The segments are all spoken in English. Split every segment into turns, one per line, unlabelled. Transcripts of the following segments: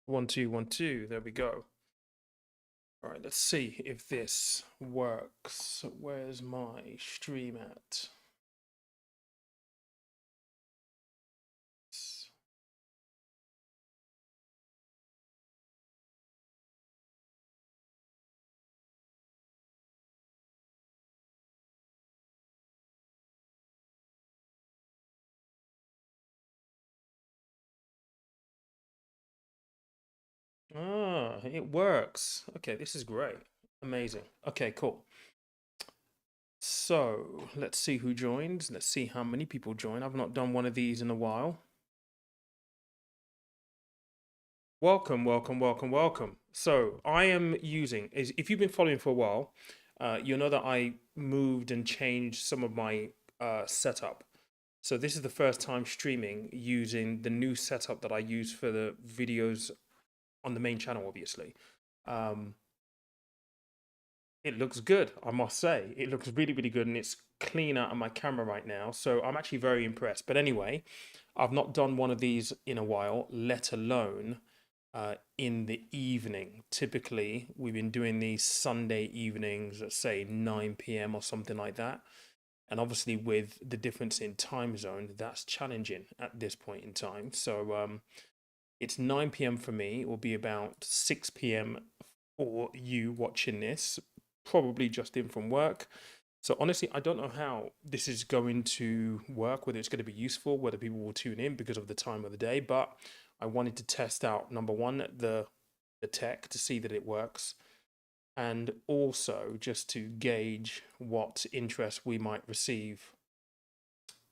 One, two, 1, 2. There we go. All right, let's see if this works. Where's my stream at? Ah, it works. Okay, this is great. Amazing. Okay, cool. So let's see who joins. Let's see how many people join. I've not done one of these in a while. Welcome, welcome, welcome, welcome. So I am using, if you've been following for a while, you know that I moved and changed some of my setup. So this is the first time streaming using the new setup that I use for the videos on the main channel, obviously. Um, it looks good, I must say. It looks really, really good, and it's clean out on my camera right now. So I'm actually very impressed. But anyway, I've not done one of these in a while, let alone in the evening. Typically, we've been doing these Sunday evenings at say 9 p.m. or something like that. And obviously, with the difference in time zone, that's challenging at this point in time. So it's 9 p.m. for me. It will be about 6 p.m. for you watching this, probably just in from work. So honestly, I don't know how this is going to work, whether it's going to be useful, whether people will tune in because of the time of the day. But I wanted to test out number one, the tech to see that it works, and also just to gauge what interest we might receive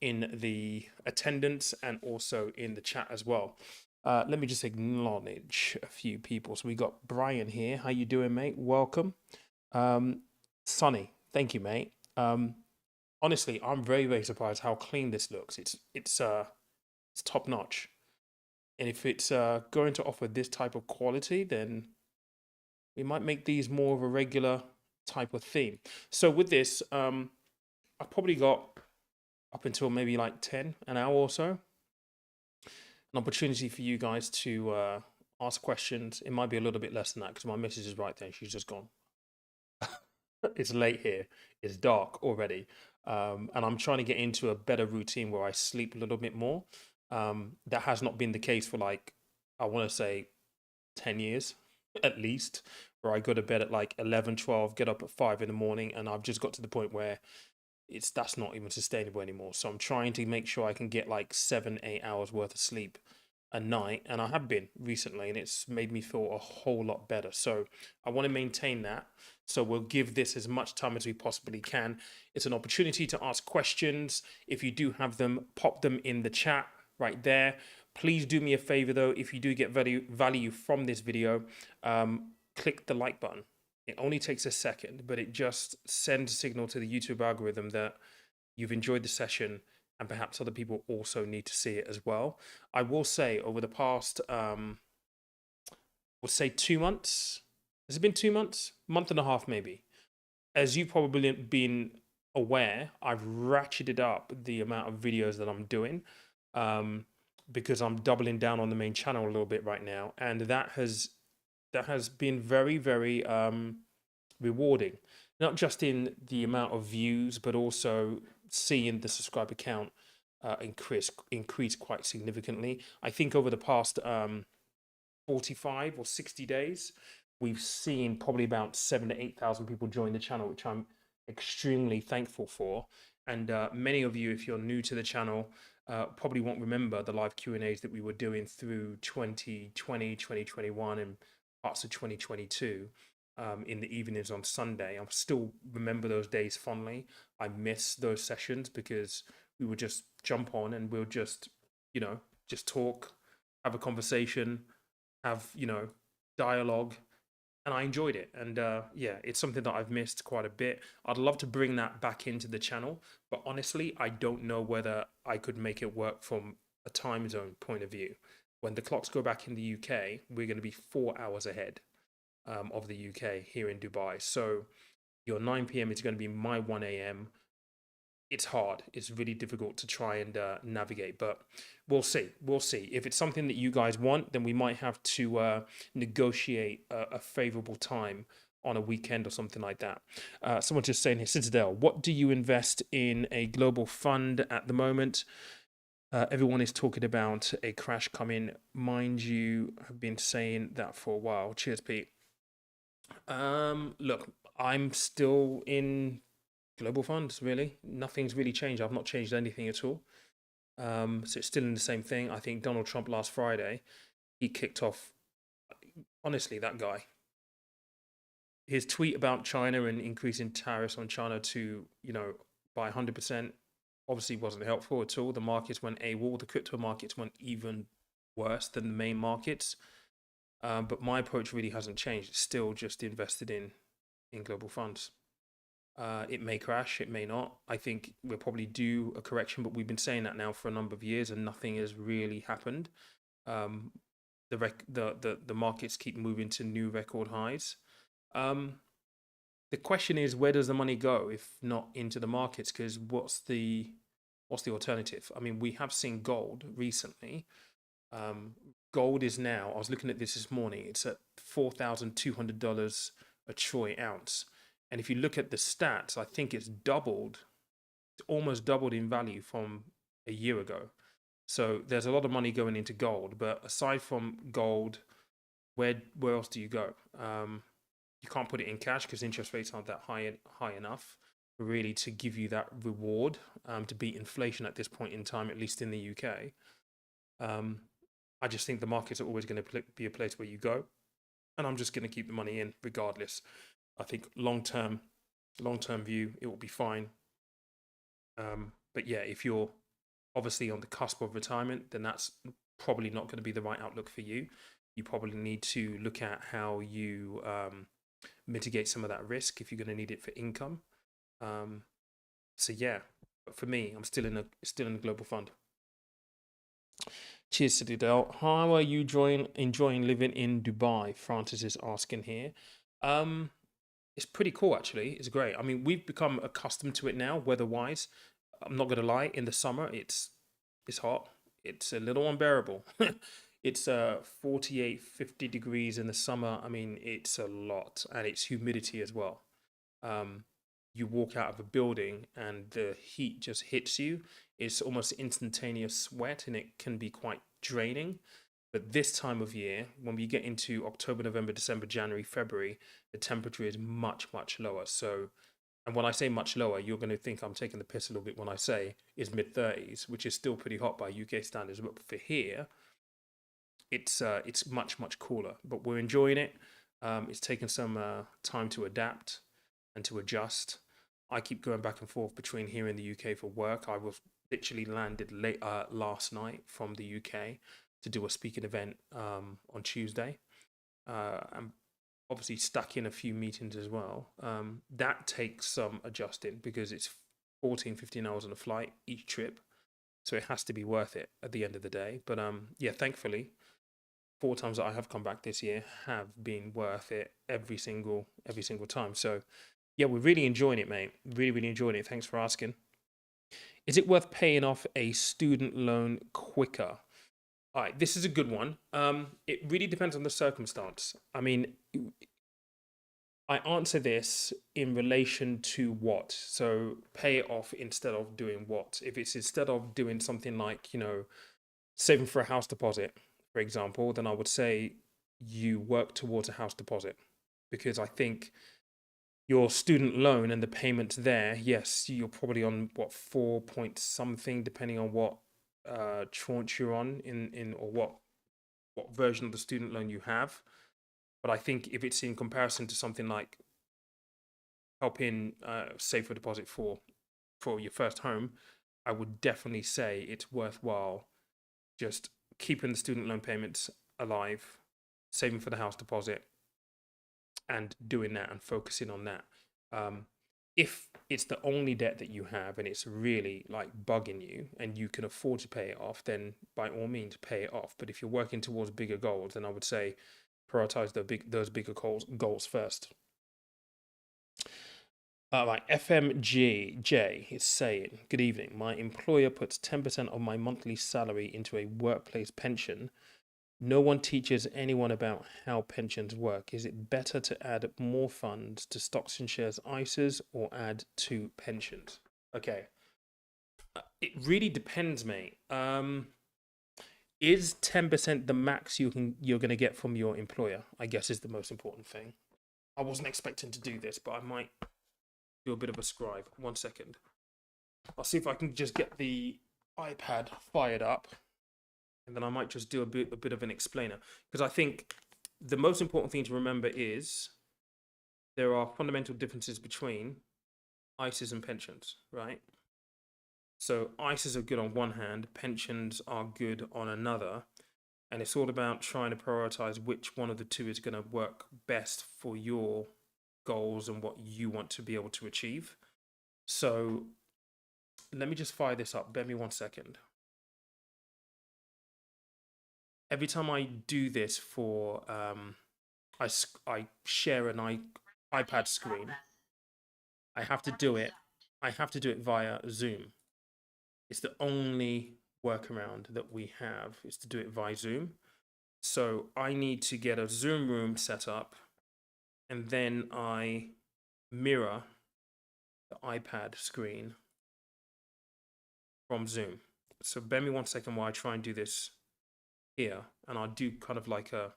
in the attendance and also in the chat as well. Let me just acknowledge a few people. So we got Brian here. How you doing, mate? Welcome. Sonny, thank you, mate. Honestly, I'm very, very surprised how clean this looks. It's top notch. And if it's going to offer this type of quality, then we might make these more of a regular type of theme. So with this, I probably got up until maybe like 10, an hour or so, an opportunity for you guys to ask questions. It might be a little bit less than that because my missus is right there. She's just gone. It's late here. It's dark already. And I'm trying to get into a better routine where I sleep a little bit more. That has not been the case for like, I want to say 10 years at least, where I go to bed at like 11, 12, get up at 5 in the morning. And I've just got to the point where that's not even sustainable anymore. So I'm trying to make sure I can get like 7, 8 hours worth of sleep a night, and I have been recently, and it's made me feel a whole lot better. So I want to maintain that. So we'll give this as much time as we possibly can. It's an opportunity to ask questions. If you do have them, pop them in the chat right there. Please do me a favor though, if you do get value from this video, click the like button. It only takes a second, but it just sends a signal to the YouTube algorithm that you've enjoyed the session and perhaps other people also need to see it as well. I will say over the past, we'll say 2 months. Has it been 2 months? Month and a half, maybe. As you've probably been aware, I've ratcheted up the amount of videos that I'm doing because I'm doubling down on the main channel a little bit right now, and that has been very, very rewarding. Not just in the amount of views, but also seeing the subscriber count increase quite significantly. I think over the past 45 or 60 days, we've seen probably about 7 to 8 thousand people join the channel, which I'm extremely thankful for. And many of you, if you're new to the channel, probably won't remember the live Q&As that we were doing through 2020, 2021, and parts of 2022 in the evenings on Sunday. I still remember those days fondly. I miss those sessions because we would just jump on and we'll just, just talk, have a conversation, have, dialogue, and I enjoyed it. And yeah, it's something that I've missed quite a bit. I'd love to bring that back into the channel, but honestly, I don't know whether I could make it work from a time zone point of view. When the clocks go back in the UK, we're going to be 4 hours ahead of the UK here in Dubai. So your 9 p.m. is going to be my 1 a.m. it's hard. It's really difficult to try and navigate, but we'll see. We'll see. If it's something that you guys want, then we might have to negotiate a favorable time on a weekend or something like that. Someone just saying here, Citadel, what do you invest in a global fund at the moment? Everyone is talking about a crash coming. Mind you, have been saying that for a while. Cheers, Pete. Look, I'm still in global funds, really. Nothing's really changed. I've not changed anything at all. So it's still in the same thing. I think Donald Trump last Friday, he kicked off, honestly, that guy. His tweet about China and increasing tariffs on China to, by 100% obviously wasn't helpful at all. The markets went AWOL. The crypto markets went even worse than the main markets. But my approach really hasn't changed. It's still just invested in global funds. It may crash, it may not. I think we'll probably do a correction, but we've been saying that now for a number of years, and nothing has really happened. Um, the markets keep moving to new record highs. Um, the question is, where does the money go if not into the markets? Because what's the alternative? I mean, we have seen gold recently. Gold is now, I was looking at this morning, it's at $4,200 a troy ounce. And if you look at the stats, I think it's almost doubled in value from a year ago. So there's a lot of money going into gold. But aside from gold, where else do you go? You can't put it in cash because interest rates aren't that high enough really to give you that reward to beat inflation at this point in time, at least in the UK. I just think the markets are always going to be a place where you go, and I'm just going to keep the money in regardless. I think long term view, it will be fine. But yeah, if you're obviously on the cusp of retirement, then that's probably not going to be the right outlook for you. You probably need to look at how you mitigate some of that risk if you're going to need it for income. So yeah, but for me, I'm still in a global fund. Cheers, Citadel. How are you enjoying living in Dubai? Francis is asking here. It's pretty cool, actually. It's great. I mean, we've become accustomed to it now, weather-wise. I'm not gonna lie. In the summer, it's hot. It's a little unbearable. It's 48, 50 degrees in the summer. I mean, it's a lot, and it's humidity as well. Um, you walk out of a building and the heat just hits you. It's almost instantaneous sweat, and it can be quite draining. But this time of year, when we get into October, November, December, January, February, the temperature is much, much lower. So, and when I say much lower, you're going to think I'm taking the piss a little bit when I say is mid 30s, which is still pretty hot by UK standards. But for here, it's much, much cooler. But we're enjoying it. It's taken some time to adapt and to adjust. I keep going back and forth between here and the UK for work. I was literally landed late last night from the UK to do a speaking event on Tuesday. I'm obviously stuck in a few meetings as well. That takes some adjusting because it's 14, 15 hours on a flight each trip. So it has to be worth it at the end of the day. But yeah, thankfully, 4 times that I have come back this year have been worth it every single time. So yeah, we're really enjoying it, mate. Really, really enjoying it. Thanks for asking. Is it worth paying off a student loan quicker? All right, this is a good one. It really depends on the circumstance. I mean, I answer this in relation to what. So pay it off instead of doing what. If it's instead of doing something like, saving for a house deposit, for example, then I would say you work towards a house deposit because I think your student loan and the payments there, yes, you're probably on what 4 point something, depending on what tranche you're on in or what version of the student loan you have. But I think if it's in comparison to something like helping save for deposit for your first home, I would definitely say it's worthwhile just keeping the student loan payments alive, saving for the house deposit, and doing that and focusing on that. If it's the only debt that you have and it's really like bugging you and you can afford to pay it off, then by all means pay it off. But if you're working towards bigger goals, then I would say prioritize those bigger goals first. Right, FMGJ is saying, good evening. My employer puts 10% of my monthly salary into a workplace pension. No one teaches anyone about how pensions work. Is it better to add more funds to stocks and shares ISAs or add to pensions? Okay. It really depends, mate. Is 10% the max you're gonna get from your employer? I guess is the most important thing. I wasn't expecting to do this, but I might do a bit of a scribe. 1 second. I'll see if I can just get the iPad fired up, and then I might just do a bit of an explainer, because I think the most important thing to remember is there are fundamental differences between ISAs and pensions, right? So ISAs are good on one hand, pensions are good on another, and it's all about trying to prioritize which one of the two is going to work best for your goals and what you want to be able to achieve. So let me just fire this up. Bear me 1 second. Every time I do this for, I share an iPad screen. I have to do it. I have to do it via Zoom. It's the only workaround that we have is to do it via Zoom. So I need to get a Zoom room set up, and then I mirror the iPad screen from Zoom. So bear me 1 second while I try and do this here, and I'll do kind of like a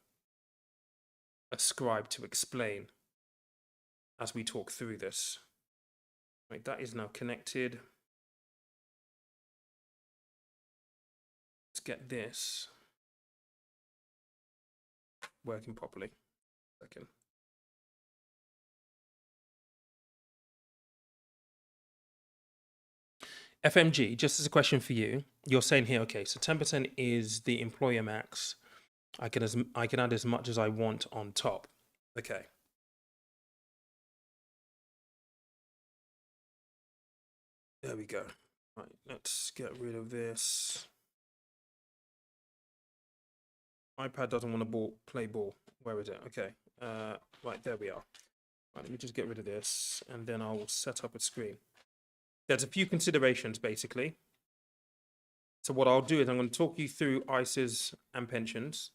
scribe to explain as we talk through this. Right, that is now connected. Let's get this working properly. Second. FMG, just as a question for you, you're saying here, okay, so 10% is the employer max. I can add as much as I want on top. Okay. There we go. Right, let's get rid of this. iPad doesn't want to play ball. Where is it? Okay. Right, there we are. Right, let me just get rid of this, and then I'll set up a screen. There's a few considerations, basically. So what I'll do is I'm going to talk you through ISAs and pensions,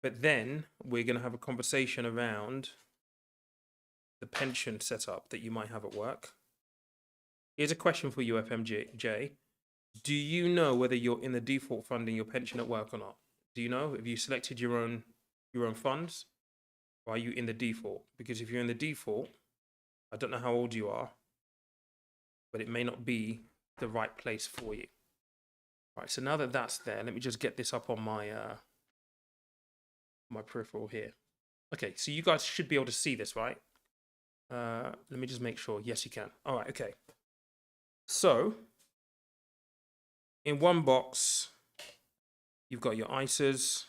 but then we're going to have a conversation around the pension setup that you might have at work. Here's a question for you, FMJ. Do you know whether you're in the default funding your pension at work or not? Do you know? Have you selected your own funds? Or are you in the default? Because if you're in the default, I don't know how old you are, but it may not be the right place for you. All right, so now that that's there, let me just get this up on my my peripheral here. Okay, so you guys should be able to see this, right? Let me just make sure. Yes, you can. All right, okay. So in one box, you've got your ISAs.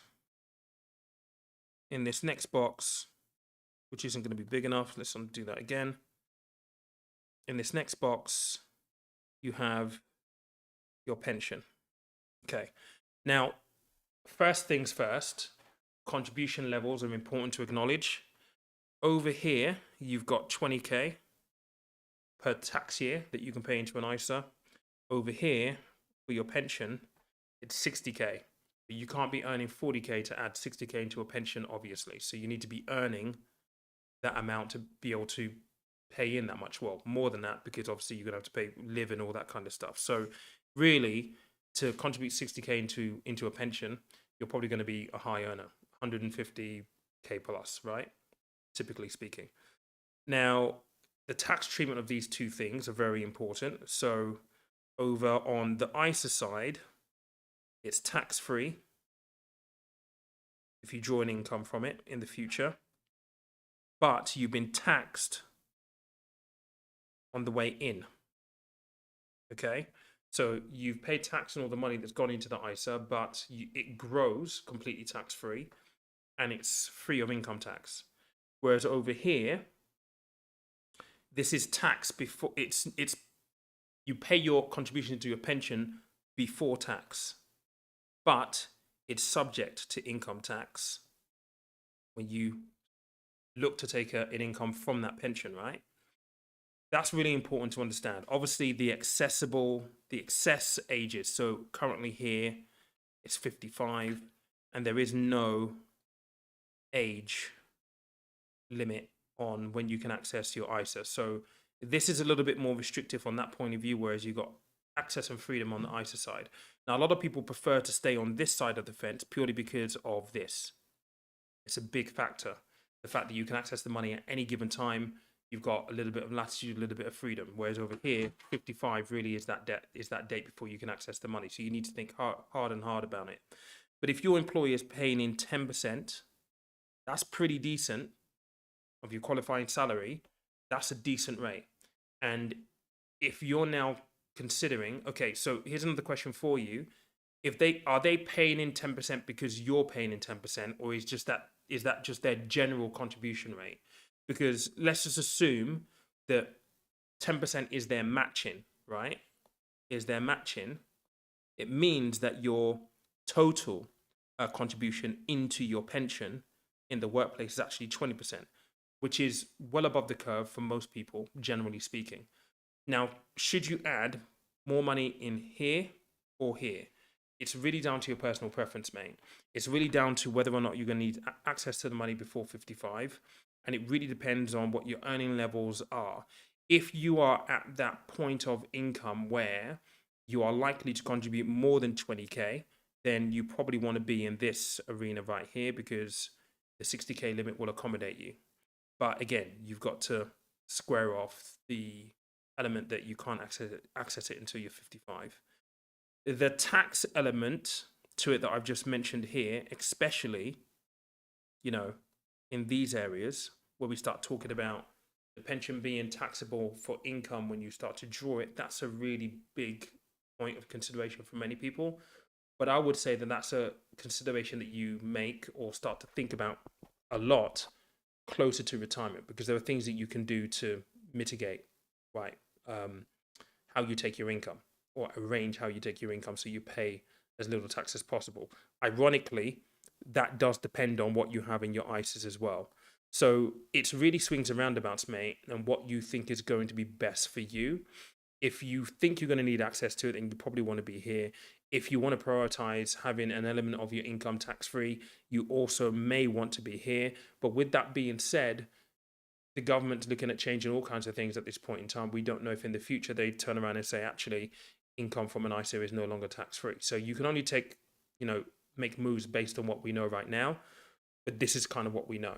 In this next box, which isn't going to be big enough, let's undo that again. In this next box, you have your pension. Okay. Now, first things first, contribution levels are important to acknowledge. Over here, you've got 20K per tax year that you can pay into an ISA. Over here, for your pension, it's 60K. You can't be earning 40K to add 60K into a pension, obviously. So you need to be earning that amount to be able to pay in that much. Well, more than that, because obviously you're going to have to pay, live and all that kind of stuff. So really, to contribute 60K into a pension, you're probably going to be a high earner, 150K plus, right? Typically speaking. Now, the tax treatment of these two things are very important. So over on the ISA side, it's tax-free if you draw an income from it in the future, but you've been taxed on the way in. Okay, so you've paid tax on all the money that's gone into the ISA, but it grows completely tax-free, and it's free of income tax. Whereas over here, this is tax before it's you pay your contribution to your pension before tax, but it's subject to income tax when you look to take an income from that pension, right? That's really important to understand. Obviously, the excess ages. So currently here, it's 55, and there is no age limit on when you can access your ISA. So this is a little bit more restrictive on that point of view, whereas you got access and freedom on the ISA side. Now, a lot of people prefer to stay on this side of the fence purely because of this. It's a big factor. The fact that you can access the money at any given time, you've got a little bit of latitude, a little bit of freedom. Whereas over here, 55 really is that date before you can access the money. So you need to think hard about it. But if your employer is paying in 10%, that's pretty decent of your qualifying salary. That's a decent rate. And if you're now considering, okay, so here's another question for you. If they are they paying in 10% because you're paying in 10%, or is that just their general contribution rate? Because let's just assume that 10% is their matching, right? Is their matching. It means that your total contribution into your pension in the workplace is actually 20%, which is well above the curve for most people, generally speaking. Now, should you add more money in here or here? It's really down to your personal preference, mate. It's really down to whether or not you're going to need access to the money before 55. And it really depends on what your earning levels are. If you are at that point of income where you are likely to contribute more than 20K, then you probably want to be in this arena right here, because the 60K limit will accommodate you. But again, you've got to square off the element that you can't access it until you're 55. The tax element to it that I've just mentioned here, especially, in these areas where we start talking about the pension being taxable for income when you start to draw it, that's a really big point of consideration for many people. But I would say that that's a consideration that you make or start to think about a lot closer to retirement, because there are things that you can do to mitigate, right, how you take your income, or arrange how you take your income so you pay as little tax as possible. Ironically, that does depend on what you have in your ISAs as well. So it's really swings and roundabouts, mate, and what you think is going to be best for you. If you think you're going to need access to it, then you probably want to be here. If you want to prioritize having an element of your income tax free, you also may want to be here. But with that being said, the government's looking at changing all kinds of things at this point in time. We don't know if in the future they turn around and say, actually, income from an ISA is no longer tax free. So you can only make moves based on what we know right now. But this is kind of what we know.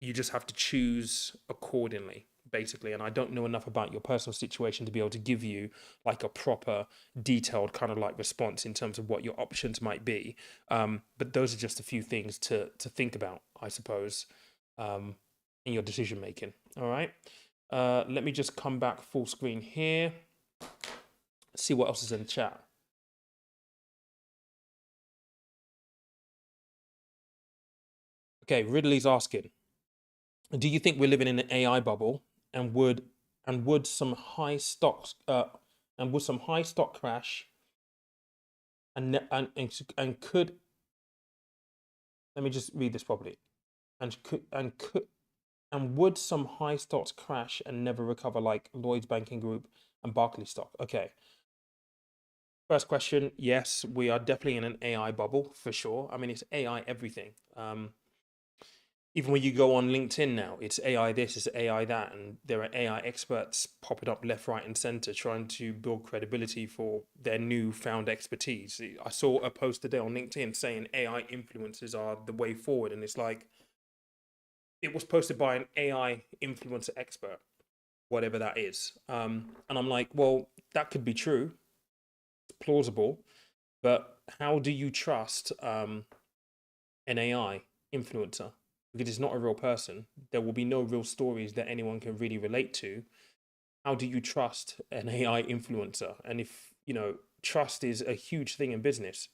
You just have to choose accordingly, basically. And I don't know enough about your personal situation to be able to give you like a proper detailed kind of like response in terms of what your options might be. But those are just a few things to think about, I suppose, in your decision making. All right. Let me just come back full screen here. See what else is in the chat. Okay, Ridley's asking, do you think we're living in an AI bubble, and would some high stocks and would some high stock crash and could, let me just read this properly, and would some high stocks crash and never recover, like Lloyd's Banking Group and Barclays stock? Okay. First question, yes, we are definitely in an AI bubble for sure. I mean, it's AI everything. Even when you go on LinkedIn now, it's AI this, it's AI that, and there are AI experts popping up left, right, and center trying to build credibility for their newfound expertise. I saw a post today on LinkedIn saying AI influencers are the way forward, and it's like, it was posted by an AI influencer expert, whatever that is. And I'm like, well, that could be true, it's plausible, but how do you trust an AI influencer? Because it's not a real person. There will be no real stories that anyone can really relate to. How do you trust an AI influencer? And if, trust is a huge thing in business.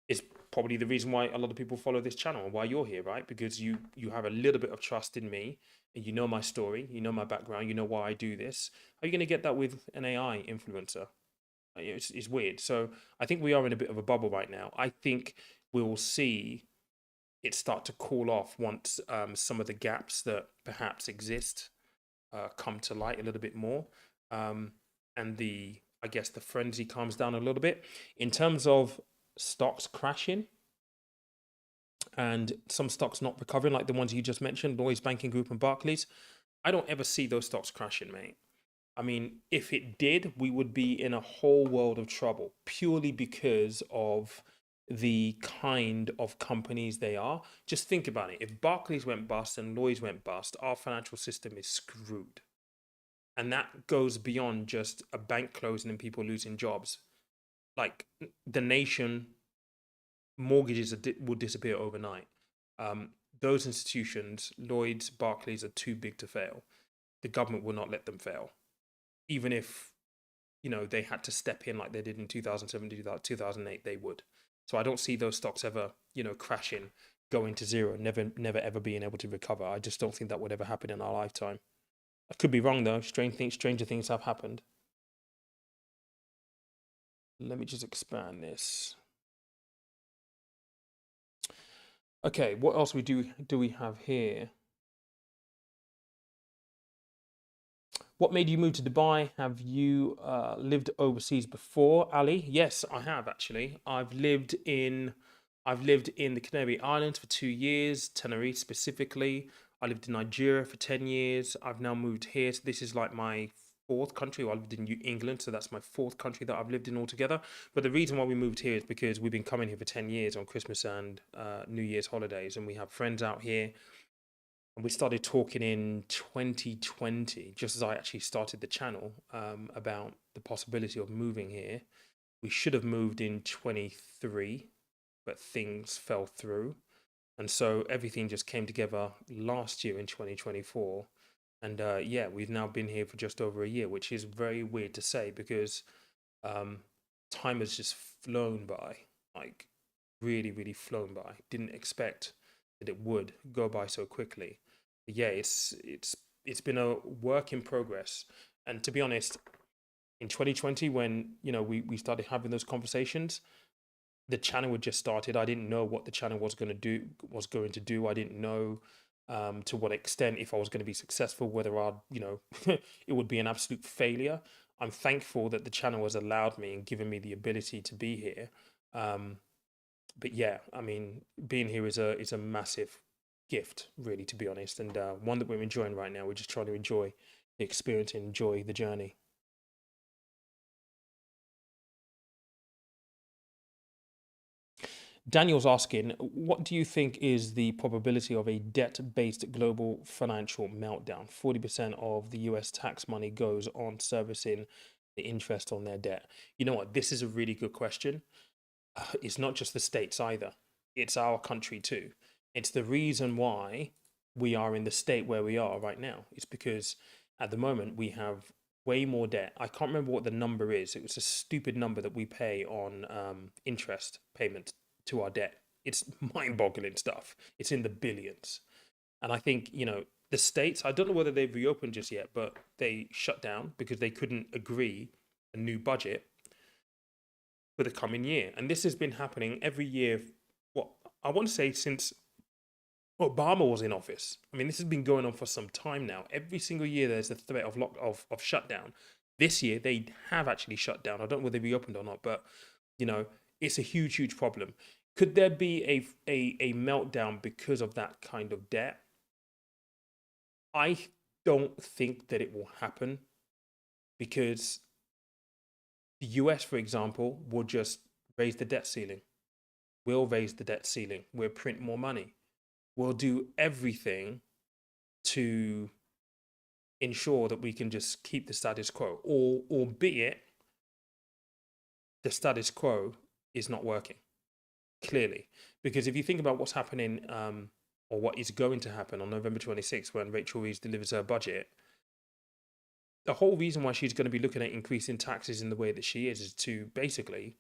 It's probably the reason why a lot of people follow this channel and why you're here, right? Because you have a little bit of trust in me, and you know my story, you know my background, you know why I do this. How are you going to get that with an AI influencer? It's weird. So I think we are in a bit of a bubble right now. I think we'll see it start to cool off once some of the gaps that perhaps exist come to light a little bit more, um, and I guess the frenzy calms down a little bit. In terms of stocks crashing and some stocks not recovering, like the ones you just mentioned, Lloyds Banking Group and Barclays, I don't ever see those stocks crashing, mate. I mean, if it did, we would be in a whole world of trouble purely because of the kind of companies they are. Just think about it. If Barclays went bust and Lloyds went bust, our financial system is screwed. And that goes beyond just a bank closing and people losing jobs. Like the nation, mortgages will disappear overnight. Um, those institutions, Lloyds, Barclays, are too big to fail. The government will not let them fail, even if they had to step in like they did in 2007, 2008. They would. So I don't see those stocks ever crashing, going to zero, never ever being able to recover. I just don't think that would ever happen in our lifetime. I could be wrong though. Stranger things have happened. Let me just expand this. Okay, what else do we have here? What made you move to Dubai? Have you lived overseas before, Ali? Yes, I have actually. I've lived in the Canary Islands for 2 years, Tenerife specifically. I lived in Nigeria for 10 years. I've now moved here, so this is like my fourth country. Well, I lived in England, so that's my fourth country that I've lived in altogether. But the reason why we moved here is because we've been coming here for 10 years on Christmas and New Year's holidays, and we have friends out here. And we started talking in 2020, just as I actually started the channel, about the possibility of moving here. We should have moved in 23, but things fell through. And so everything just came together last year in 2024. And yeah, we've now been here for just over a year, which is very weird to say because um, time has just flown by, like really, really flown by. Didn't expect that it would go by so quickly. Yeah, it's been a work in progress. And to be honest, in 2020, when we started having those conversations, the channel had just started. I didn't know what the channel was going to do. I didn't know to what extent, if I was going to be successful, whether I'd it would be an absolute failure. I'm thankful that the channel has allowed me and given me the ability to be here. Um, but yeah, I mean, being here is a massive gift, really, to be honest, and one that we're enjoying right now. We're just trying to enjoy the experience and enjoy the journey. Daniel's asking, what do you think is the probability of a debt-based global financial meltdown? 40% of the US tax money goes on servicing the interest on their debt. You know what? This is a really good question. It's not just the States either, it's our country too. It's the reason why we are in the state where we are right now. It's because at the moment we have way more debt. I can't remember what the number is. It was a stupid number that we pay on interest payment to our debt. It's mind boggling stuff. It's in the billions. And I think, the States, I don't know whether they've reopened just yet, but they shut down because they couldn't agree a new budget for the coming year. And this has been happening every year, what I want to say since Obama was in office. I mean, this has been going on for some time now. Every single year there's a threat of shutdown. This year they have actually shut down. I don't know whether they reopened or not, but you know, it's a huge, huge problem. Could there be a meltdown because of that kind of debt? I don't think that it will happen because the US, for example, will just raise the debt ceiling. We'll raise the debt ceiling. We'll print more money. We'll do everything to ensure that we can just keep the status quo, or albeit the status quo is not working clearly. Because if you think about what's happening, or what is going to happen on November 26th when Rachel Reeves delivers her budget, the whole reason why she's going to be looking at increasing taxes in the way that she is to basically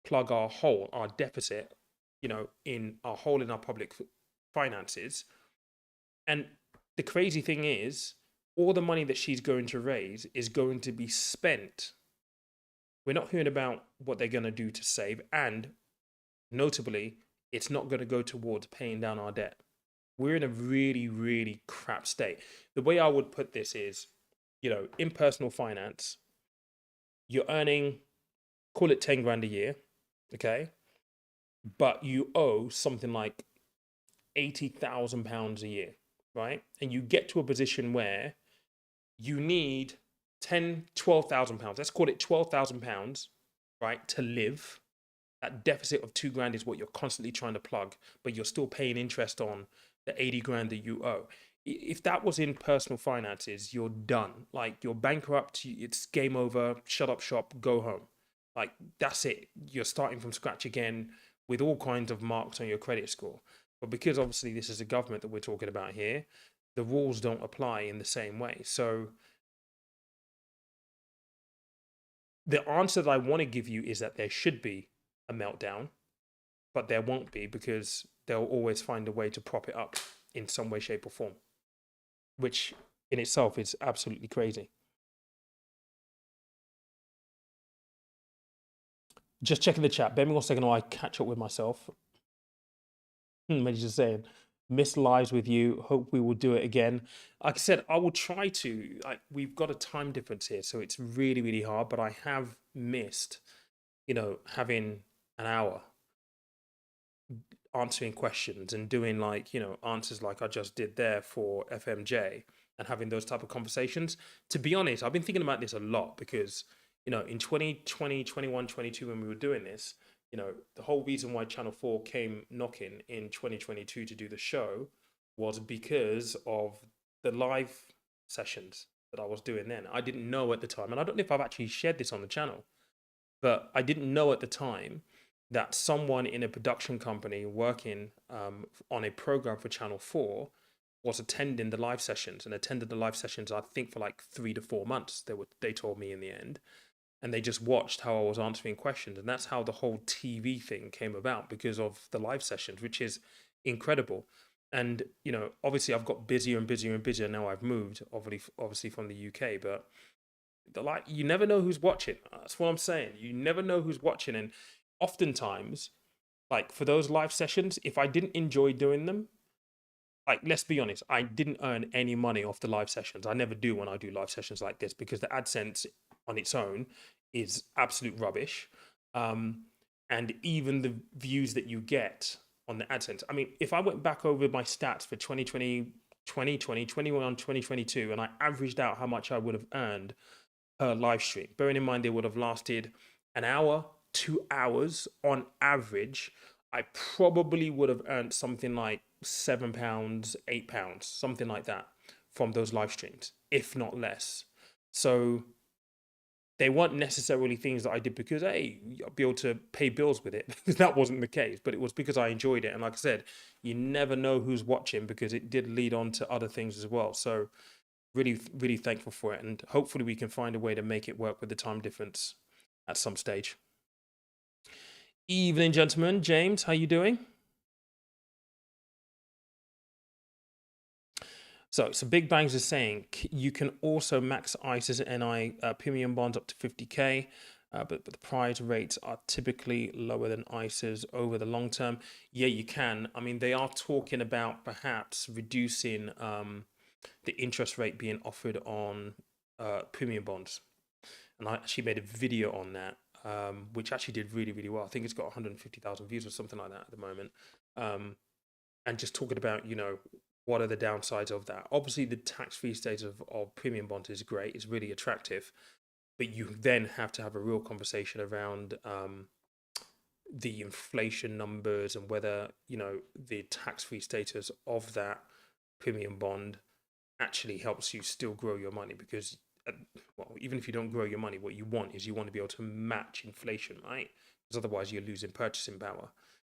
plug our hole, our deficit, in our hole in our public finances. And the crazy thing is, all the money that she's going to raise is going to be spent. We're not hearing about what they're going to do to save. And notably, it's not going to go towards paying down our debt. we're in a really, really crap state. The way I would put this is, in personal finance, you're earning, call it 10 grand a year, okay? But you owe something like £80,000 a year, right? And you get to a position where you need 10, £12,000. Let's call it £12,000, right? To live. That deficit of 2 grand is what you're constantly trying to plug, but you're still paying interest on the 80 grand that you owe. If that was in personal finances, you're done. Like, you're bankrupt, it's game over, shut up shop, go home. Like, that's it. You're starting from scratch again with all kinds of marks on your credit score. But because obviously this is a government that we're talking about here, the rules don't apply in the same way. So the answer that I want to give you is that there should be a meltdown, but there won't be, because they'll always find a way to prop it up in some way, shape, or form, which in itself is absolutely crazy. Just checking the chat. Bear me 1 second while I catch up with myself. Maybe just saying, miss lives with you. Hope we will do it again. Like I said, I will try to. Like, we've got a time difference here, so it's really, really hard. But I have missed, having an hour answering questions and doing, like, answers like I just did there for FMJ, and having those type of conversations. To be honest, I've been thinking about this a lot, because in 2020, 21, 22, when we were doing this, the whole reason why Channel 4 came knocking in 2022 to do the show was because of the live sessions that I was doing then. I didn't know at the time, and I don't know if I've actually shared this on the channel, but I didn't know at the time that someone in a production company working on a program for Channel 4 was attending the live sessions, and attended the live sessions, I think, for like 3 to 4 months. They told me in the end, and they just watched how I was answering questions, and that's how the whole TV thing came about, because of the live sessions, which is incredible. And obviously, I've got busier and busier and busier now. I've moved, obviously from the UK, but you never know who's watching. That's what I'm saying. You never know who's watching, and oftentimes, like, for those live sessions, if I didn't enjoy doing them, like, let's be honest, I didn't earn any money off the live sessions. I never do when I do live sessions like this, because the AdSense on its own is absolute rubbish. And even the views that you get on the AdSense. I mean, if I went back over my stats for 2020, 2020, 21, 2022, and I averaged out how much I would have earned per live stream, bearing in mind they would have lasted an hour, 2 hours on average, I probably would have earned something like £7, £8, something like that, from those live streams, if not less. So they weren't necessarily things that I did because, hey, I'll be able to pay bills with it, because that wasn't the case. But it was because I enjoyed it. And like I said, you never know who's watching, because it did lead on to other things as well. So really, really thankful for it. And hopefully we can find a way to make it work with the time difference at some stage. Evening, gentlemen. James, how you doing? So Big Bangs is saying you can also max ISAs and NI premium bonds up to 50k, but the price rates are typically lower than ISAs over the long term. Yeah, you can. I mean, they are talking about perhaps reducing the interest rate being offered on premium bonds, and I actually made a video on that, which actually did really, really well. I think it's got 150,000 views or something like that at the moment. And just talking about, what are the downsides of that? Obviously, the tax-free status of premium bonds is great. It's really attractive. But you then have to have a real conversation around the inflation numbers, and whether, the tax-free status of that premium bond actually helps you still grow your money. Because, well, even if you don't grow your money, what you want is, you want to be able to match inflation, right? Because otherwise you're losing purchasing power.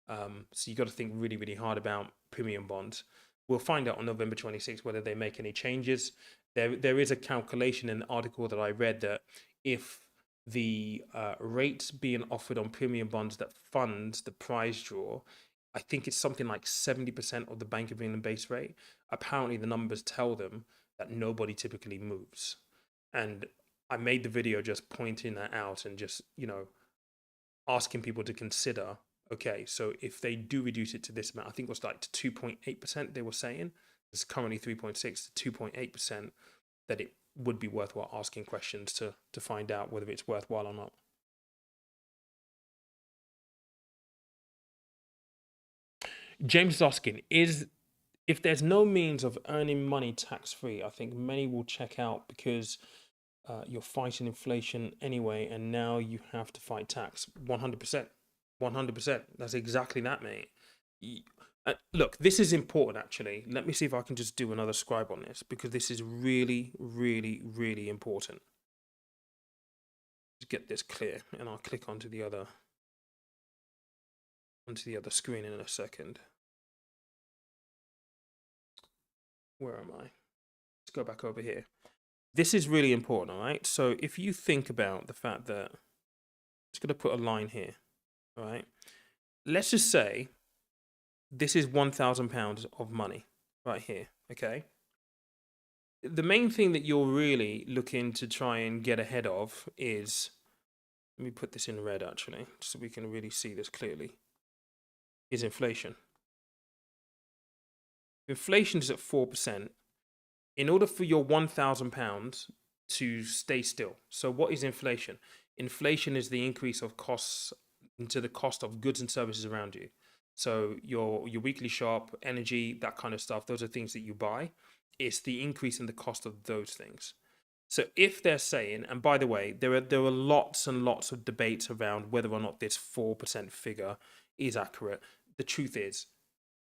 So you got to think really, really hard about premium bonds. We'll find out on November 26th whether they make any changes. There is a calculation in the article that I read, that if the rates being offered on premium bonds that funds the prize draw, I think it's something like 70% of the Bank of England base rate. Apparently the numbers tell them that nobody typically moves. And I made the video just pointing that out, and just, asking people to consider Okay, so if they do reduce it to this amount, I think it was like to 2.8%, they were saying. It's currently 3.6 to 2.8%, that it would be worthwhile asking questions to find out whether it's worthwhile or not. James is asking, is if there's no means of earning money tax free, I think many will check out because you're fighting inflation anyway, and now you have to fight tax. 100%. 100%. That's exactly that, mate. Look, this is important actually. Let me see if I can just do another scribe on this because this is really, really, really important. Let's get this clear, and I'll click onto the other screen in a second. Where am I? Let's go back over here. This is really important, all right? So if you think about the fact that, I'm just going to put a line here, all right? Let's just say this is £1,000 of money right here, okay? The main thing that you're really looking to try and get ahead of is, let me put this in red actually, so we can really see this clearly, is inflation. Inflation is at 4%. In order for your £1,000 to stay still, so what is inflation? Inflation is the increase of costs into the cost of goods and services around you. So your weekly shop, energy, that kind of stuff, those are things that you buy. It's the increase in the cost of those things. So if they're saying, and by the way, there are lots and lots of debates around whether or not this 4% figure is accurate. The truth is,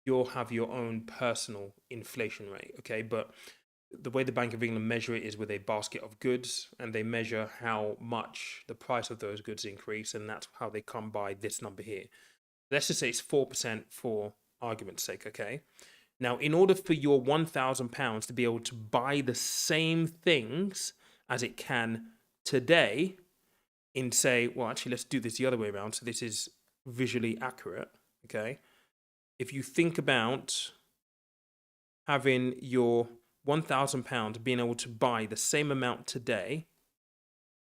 you'll have your own personal inflation rate, okay? But the way the Bank of England measure it is with a basket of goods, and they measure how much the price of those goods increase, and that's how they come by this number here. Let's just say it's 4% for argument's sake, okay? Now, in order for your £1,000 to be able to buy the same things as it can today, in say, well, actually, let's do this the other way around, so this is visually accurate, okay? If you think about having your £1,000 being able to buy the same amount today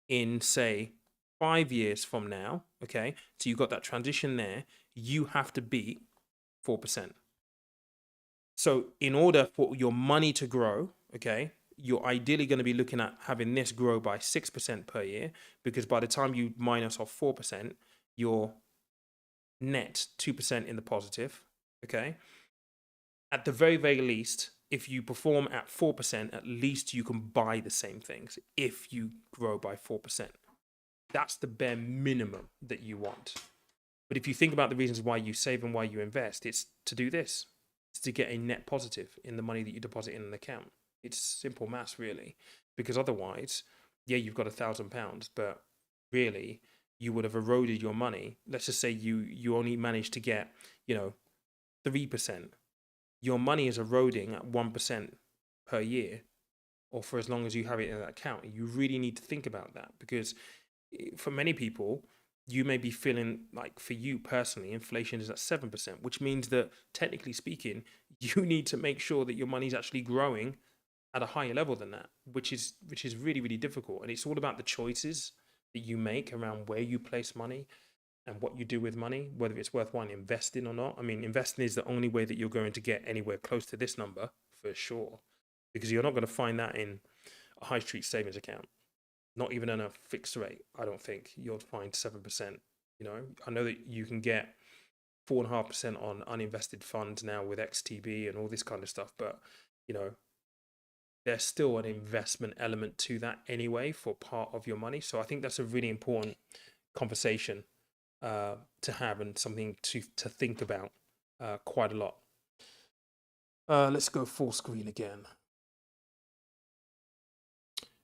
in, say, 5 years from now, okay? So you've got that transition there, you have to beat 4%. So in order for your money to grow, okay, you're ideally going to be looking at having this grow by 6% per year, because by the time you minus off 4%, you're net 2% in the positive, okay? At the very, very least, if you perform at 4%, at least you can buy the same things if you grow by 4%. That's the bare minimum that you want. But if you think about the reasons why you save and why you invest, it's to do this. It's to get a net positive in the money that you deposit in an account. It's simple maths, really. Because otherwise, yeah, you've got £1,000, but really, you would have eroded your money. Let's just say you only managed to get, 3%. Your money is eroding at 1% per year, or for as long as you have it in that account. You really need to think about that, because for many people, you may be feeling like, for you personally, inflation is at 7%, which means that technically speaking, you need to make sure that your money is actually growing at a higher level than that, which is really, really difficult. And it's all about the choices that you make around where you place money and what you do with money, whether it's worthwhile investing or not. I mean, investing is the only way that you're going to get anywhere close to this number for sure, because you're not going to find that in a high street savings account, not even in a fixed rate. I don't think you'll find 7%. I know that you can get 4.5% on uninvested funds now with XTB and all this kind of stuff, but there's still an investment element to that anyway for part of your money. So I think that's a really important conversation to have, and something to think about quite a lot. Let's go full screen again.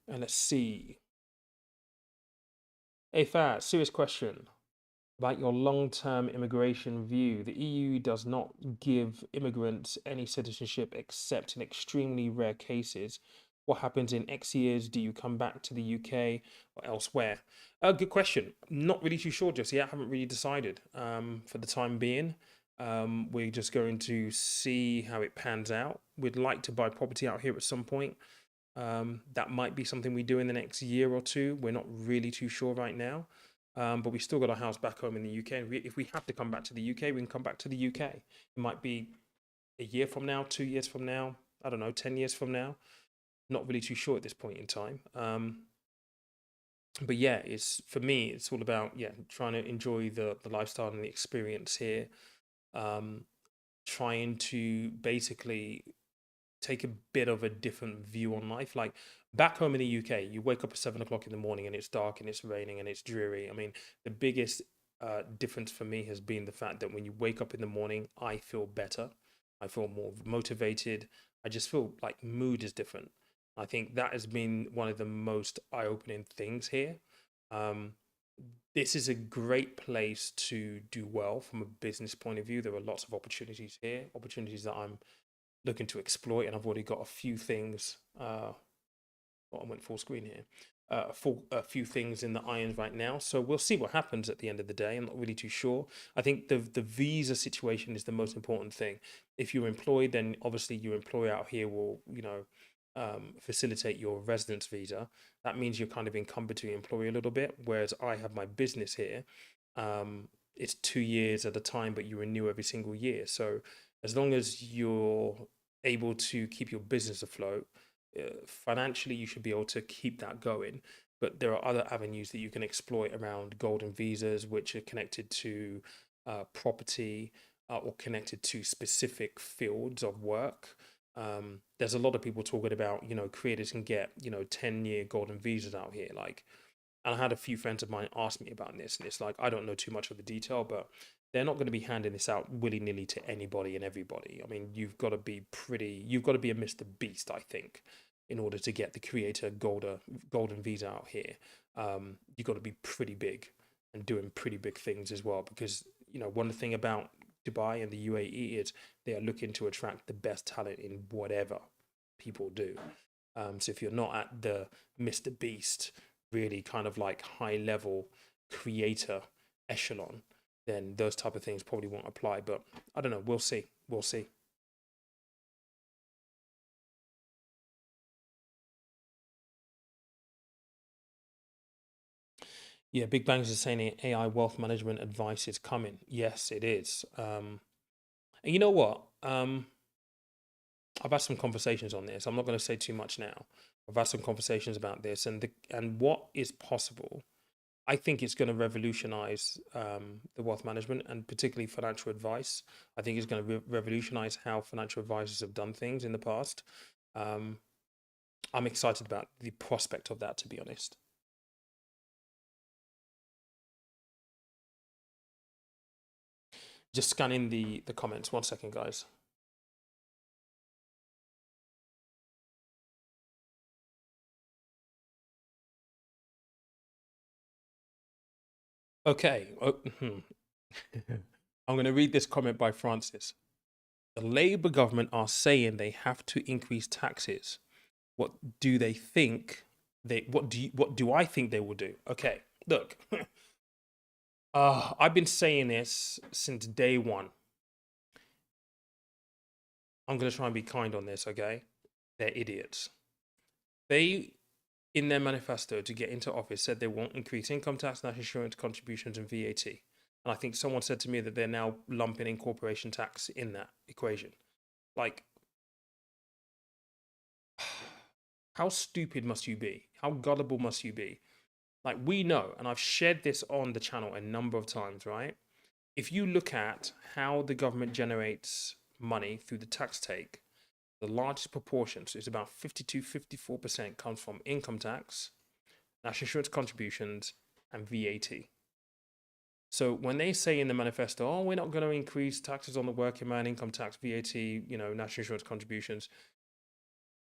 And let's see. Hey, Fat, serious question about your long-term immigration view. The EU does not give immigrants any citizenship except in extremely rare cases. What happens in X years? Do you come back to the UK or elsewhere? Good question. Not really too sure just yet. I haven't really decided for the time being. We're just going to see how it pans out. We'd like to buy property out here at some point. That might be something we do in the next year or two. We're not really too sure right now. But we still got a house back home in the UK. And if we have to come back to the UK, we can come back to the UK. It might be a year from now, 2 years from now, I don't know, 10 years from now. Not really too sure at this point in time. But yeah, it's for me, it's all about trying to enjoy the lifestyle and the experience here. Um, Trying to basically take a bit of a different view on life. Like back home in the UK, you wake up at 7 o'clock in the morning and it's dark and it's raining and it's dreary. I mean, the biggest difference for me has been the fact that when you wake up in the morning, I feel better. I feel more motivated. I just feel like mood is different. I think that has been one of the most eye-opening things here. Um, this is a great place to do well from a business point of view. There are lots of opportunities here, opportunities that I'm looking to exploit, and I've already got a few things. Well, I went full screen here. A few things in the irons right now, so we'll see what happens at the end of the day. I'm not really too sure. I think the visa situation is the most important thing. If you're employed, then obviously your employer out here will facilitate your residence visa. That means you're kind of encumbered to your employer a little bit. Whereas I have my business here. It's 2 years at a time, but you renew every single year. So as long as you're able to keep your business afloat, financially, you should be able to keep that going. But there are other avenues that you can exploit around golden visas, which are connected to property or connected to specific fields of work. There's a lot of people talking about, creators can get, 10-year golden visas out here. Like, and I had a few friends of mine ask me about this, and it's like, I don't know too much of the detail, but they're not going to be handing this out willy-nilly to anybody and everybody. I mean, you've got to be a Mr. Beast, I think, in order to get the creator golden visa out here. You've got to be pretty big and doing pretty big things as well, because one thing about Dubai and the UAE is they are looking to attract the best talent in whatever people do. So if you're not at the Mr. Beast, really kind of like high level creator echelon, then those type of things probably won't apply. But I don't know. We'll see. We'll see. Yeah, Big Bangs is saying AI wealth management advice is coming. Yes, it is. And you know what? I've had some conversations on this. I'm not going to say too much now. I've had some conversations about this and what is possible. I think it's going to revolutionize the wealth management and particularly financial advice. I think it's going to revolutionize how financial advisors have done things in the past. Um, I'm excited about the prospect of that, to be honest. Just scanning the comments. 1 second, guys. Okay. I'm going to read this comment by Francis. The Labour government are saying they have to increase taxes. What do they think what do I think they will do? Okay, look. I've been saying this since day one. I'm gonna try and be kind on this, okay? They're idiots. They, in their manifesto to get into office, said they won't increase income tax, national insurance contributions, and VAT. And I think someone said to me that they're now lumping in corporation tax in that equation. Like, how stupid must you be? How gullible must you be? Like, we know, and I've shared this on the channel a number of times, right? If you look at how the government generates money through the tax take, the largest proportion, so it's about 52-54%, comes from income tax, national insurance contributions, and VAT. So when they say in the manifesto, oh, we're not going to increase taxes on the working man, income tax, VAT, national insurance contributions,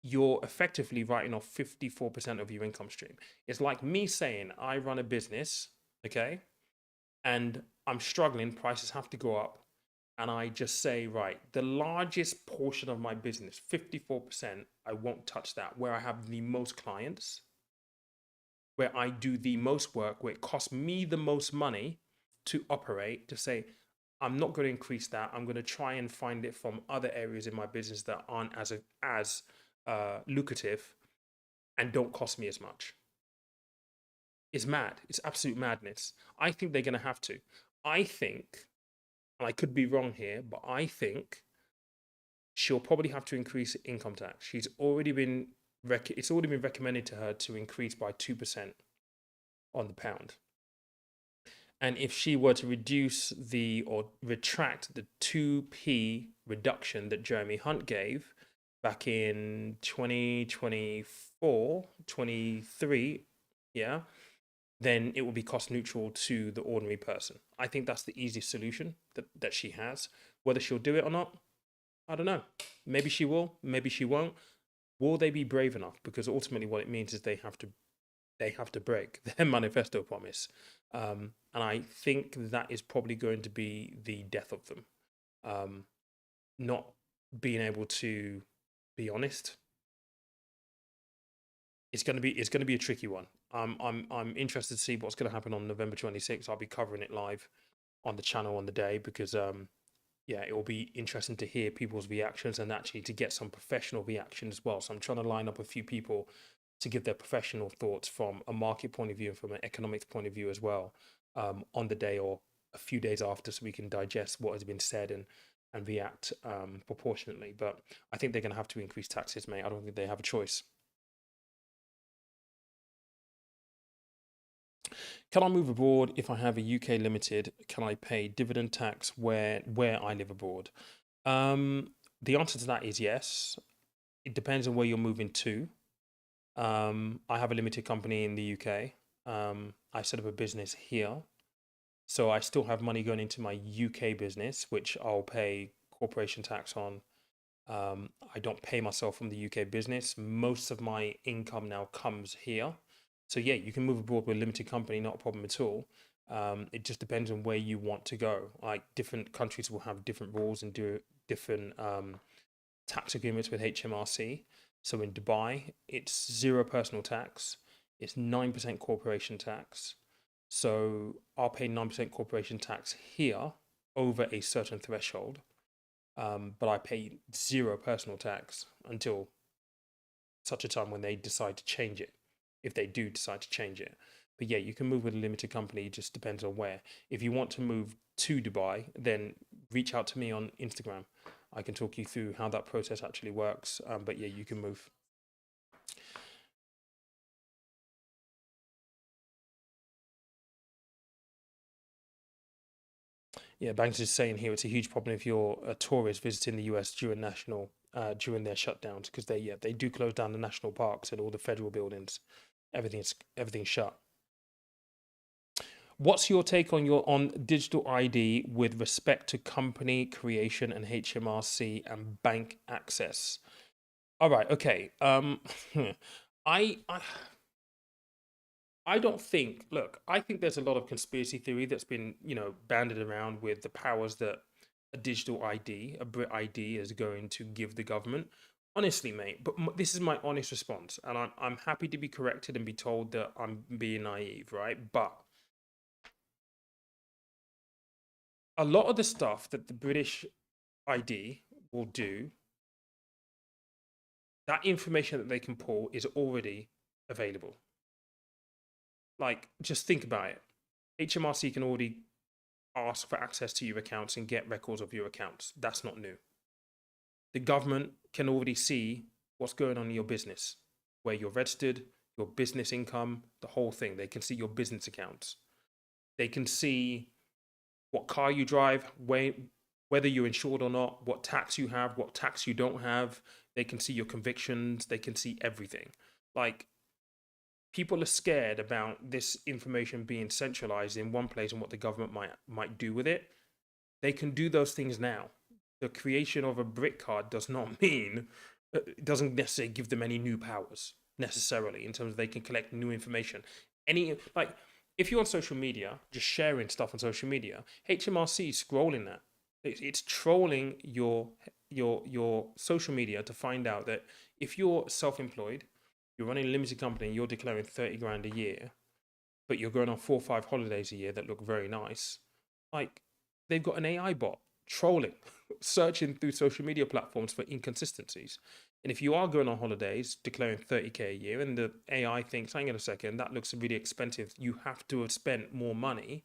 you're effectively writing off 54% of your income stream. It's like me saying I run a business, okay, and I'm struggling, prices have to go up. And I just say, right, the largest portion of my business, 54%, I won't touch that. Where I have the most clients, where I do the most work, where it costs me the most money to operate, to say, I'm not going to increase that. I'm going to try and find it from other areas in my business that aren't as lucrative and don't cost me as much. is mad. It's absolute madness. I think they're going to have to. I think, and I could be wrong here, but I think she'll probably have to increase income tax. It's already been recommended to her to increase by 2% on the pound. And if she were to reduce or retract the 2p reduction that Jeremy Hunt gave back in 2024, 23, yeah, then it will be cost neutral to the ordinary person. I think that's the easiest solution that she has. Whether she'll do it or not, I don't know. Maybe she will, maybe she won't. Will they be brave enough? Because ultimately, what it means is they have to break their manifesto promise, and I think that is probably going to be the death of them. Not being able to be honest. It's going to be a tricky one. I'm interested to see what's going to happen on November 26th. I'll be covering it live on the channel on the day because yeah, it will be interesting to hear people's reactions and actually to get some professional reaction as well. So I'm trying to line up a few people to give their professional thoughts from a market point of view and from an economics point of view as well, on the day or a few days after, so we can digest what has been said and react proportionately. But I think they're going to have to increase taxes, mate. I don't think they have a choice. Can I move abroad if I have a UK limited? Can I pay dividend tax where I live abroad? The answer to that is yes. It depends on where you're moving to. I have a limited company in the UK. I set up a business here, so I still have money going into my UK business, which I'll pay corporation tax on. I don't pay myself from the UK business. Most of my income now comes here. So yeah, you can move abroad with a limited company, not a problem at all. It just depends on where you want to go. Like different countries will have different rules and do different tax agreements with HMRC. So in Dubai, it's zero personal tax. It's 9% corporation tax. So I'll pay 9% corporation tax here over a certain threshold, but I pay zero personal tax until such a time when they decide to change it, if they do decide to change it. But yeah, you can move with a limited company, it just depends on where. If you want to move to Dubai, then reach out to me on Instagram. I can talk you through how that process actually works. But yeah, you can move. Yeah, Banks is saying here it's a huge problem if you're a tourist visiting the US during their shutdowns, because they do close down the national parks and all the federal buildings. Everything's shut. What's your take on digital ID with respect to company creation and HMRC and bank access? All right, okay. I I I don't think. Look, I think there's a lot of conspiracy theory that's been banded around with the powers that a digital ID, a Brit ID, is going to give the government. Honestly, mate, but this is my honest response, and I'm happy to be corrected and be told that I'm being naive, right? But a lot of the stuff that the British ID will do, that information that they can pull is already available. Like, just think about it. HMRC can already ask for access to your accounts and get records of your accounts. That's not new. The government can already see what's going on in your business, where you're registered, your business income, the whole thing. They can see your business accounts. They can see what car you drive, whether you're insured or not, what tax you have, what tax you don't have. They can see your convictions. They can see everything. Like, people are scared about this information being centralized in one place and what the government might do with it. They can do those things now. The creation of a brick card does not mean it doesn't necessarily give them any new powers necessarily in terms of they can collect new information. Any like if you're on social media, just sharing stuff on social media, HMRC is scrolling that. It's trolling your social media to find out that if you're self-employed, you're running a limited company, and you're declaring 30 grand a year, but you're going on 4 or 5 holidays a year that look very nice. Like, they've got an AI bot trolling, searching through social media platforms for inconsistencies. And if you are going on holidays, declaring 30K a year, and the AI thinks, hang on a second, that looks really expensive, you have to have spent more money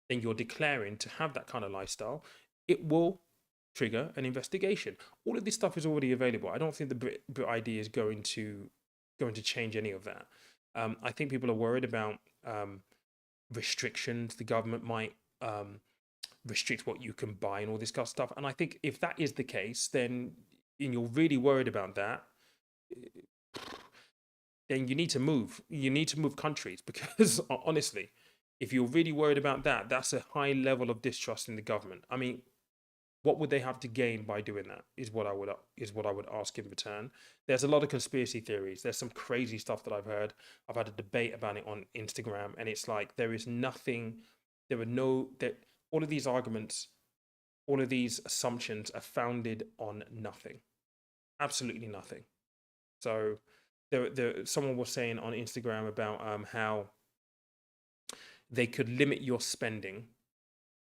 than you're declaring to have that kind of lifestyle, it will trigger an investigation. All of this stuff is already available. I don't think the Brit ID is going to change any of that. I think people are worried about restrictions. The government might restrict what you can buy and all this kind of stuff. And I think if that is the case, then and you're really worried about that, then you need to move. You need to move countries because honestly, if you're really worried about that, that's a high level of distrust in the government. I mean, what would they have to gain by doing that? Is what I would ask in return. There's a lot of conspiracy theories. There's some crazy stuff that I've heard. I've had a debate about it on Instagram, and it's like there is nothing. There are no that all of these arguments, all of these assumptions are founded on nothing. Absolutely nothing. So someone was saying on Instagram about how they could limit your spending,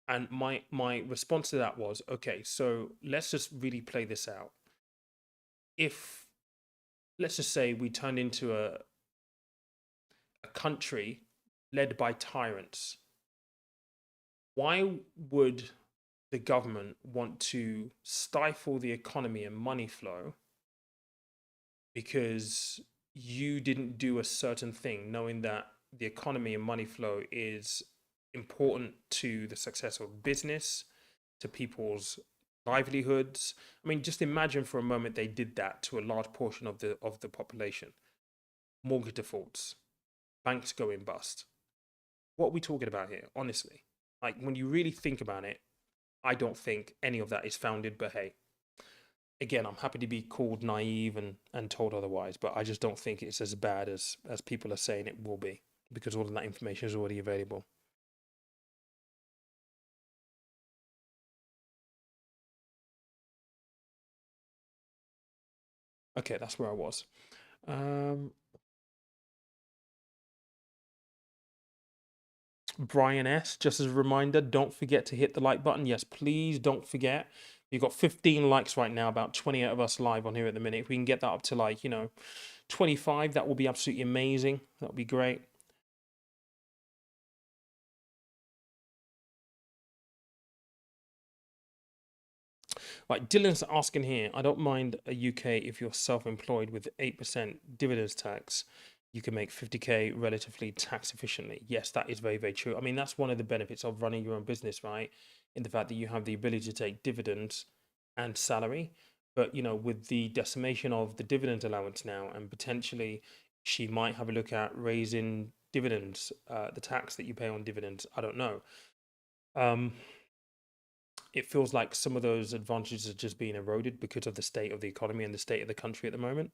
and my response to that was, okay, so let's just really play this out. If let's just say we turned into a country led by tyrants, why would the government want to stifle the economy and money flow because you didn't do a certain thing, knowing that the economy and money flow is important to the success of business, to people's livelihoods? I mean, just imagine for a moment they did that to a large portion of the population. Mortgage defaults, banks going bust. What are we talking about here? Honestly, like when you really think about it, I don't think any of that is founded. But hey, again, I'm happy to be called naive and told otherwise, but I just don't think it's as bad as people are saying it will be, because all of that information is already available. Okay, that's where I was. Um, Brian S, just as a reminder, don't forget to hit the like button. Yes, please don't forget. You've got 15 likes right now, about 28 of us live on here at the minute. If we can get that up to, like, 25, that will be absolutely amazing. That would be great. Like Dylan's asking here, I don't mind a UK if you're self-employed with 8% dividends tax. You can make 50K relatively tax efficiently. Yes, that is very, very true. I mean, that's one of the benefits of running your own business, right? In the fact that you have the ability to take dividends and salary. But, with the decimation of the dividend allowance now, and potentially she might have a look at raising dividends, the tax that you pay on dividends. I don't know. It feels like some of those advantages are just being eroded because of the state of the economy and the state of the country at the moment.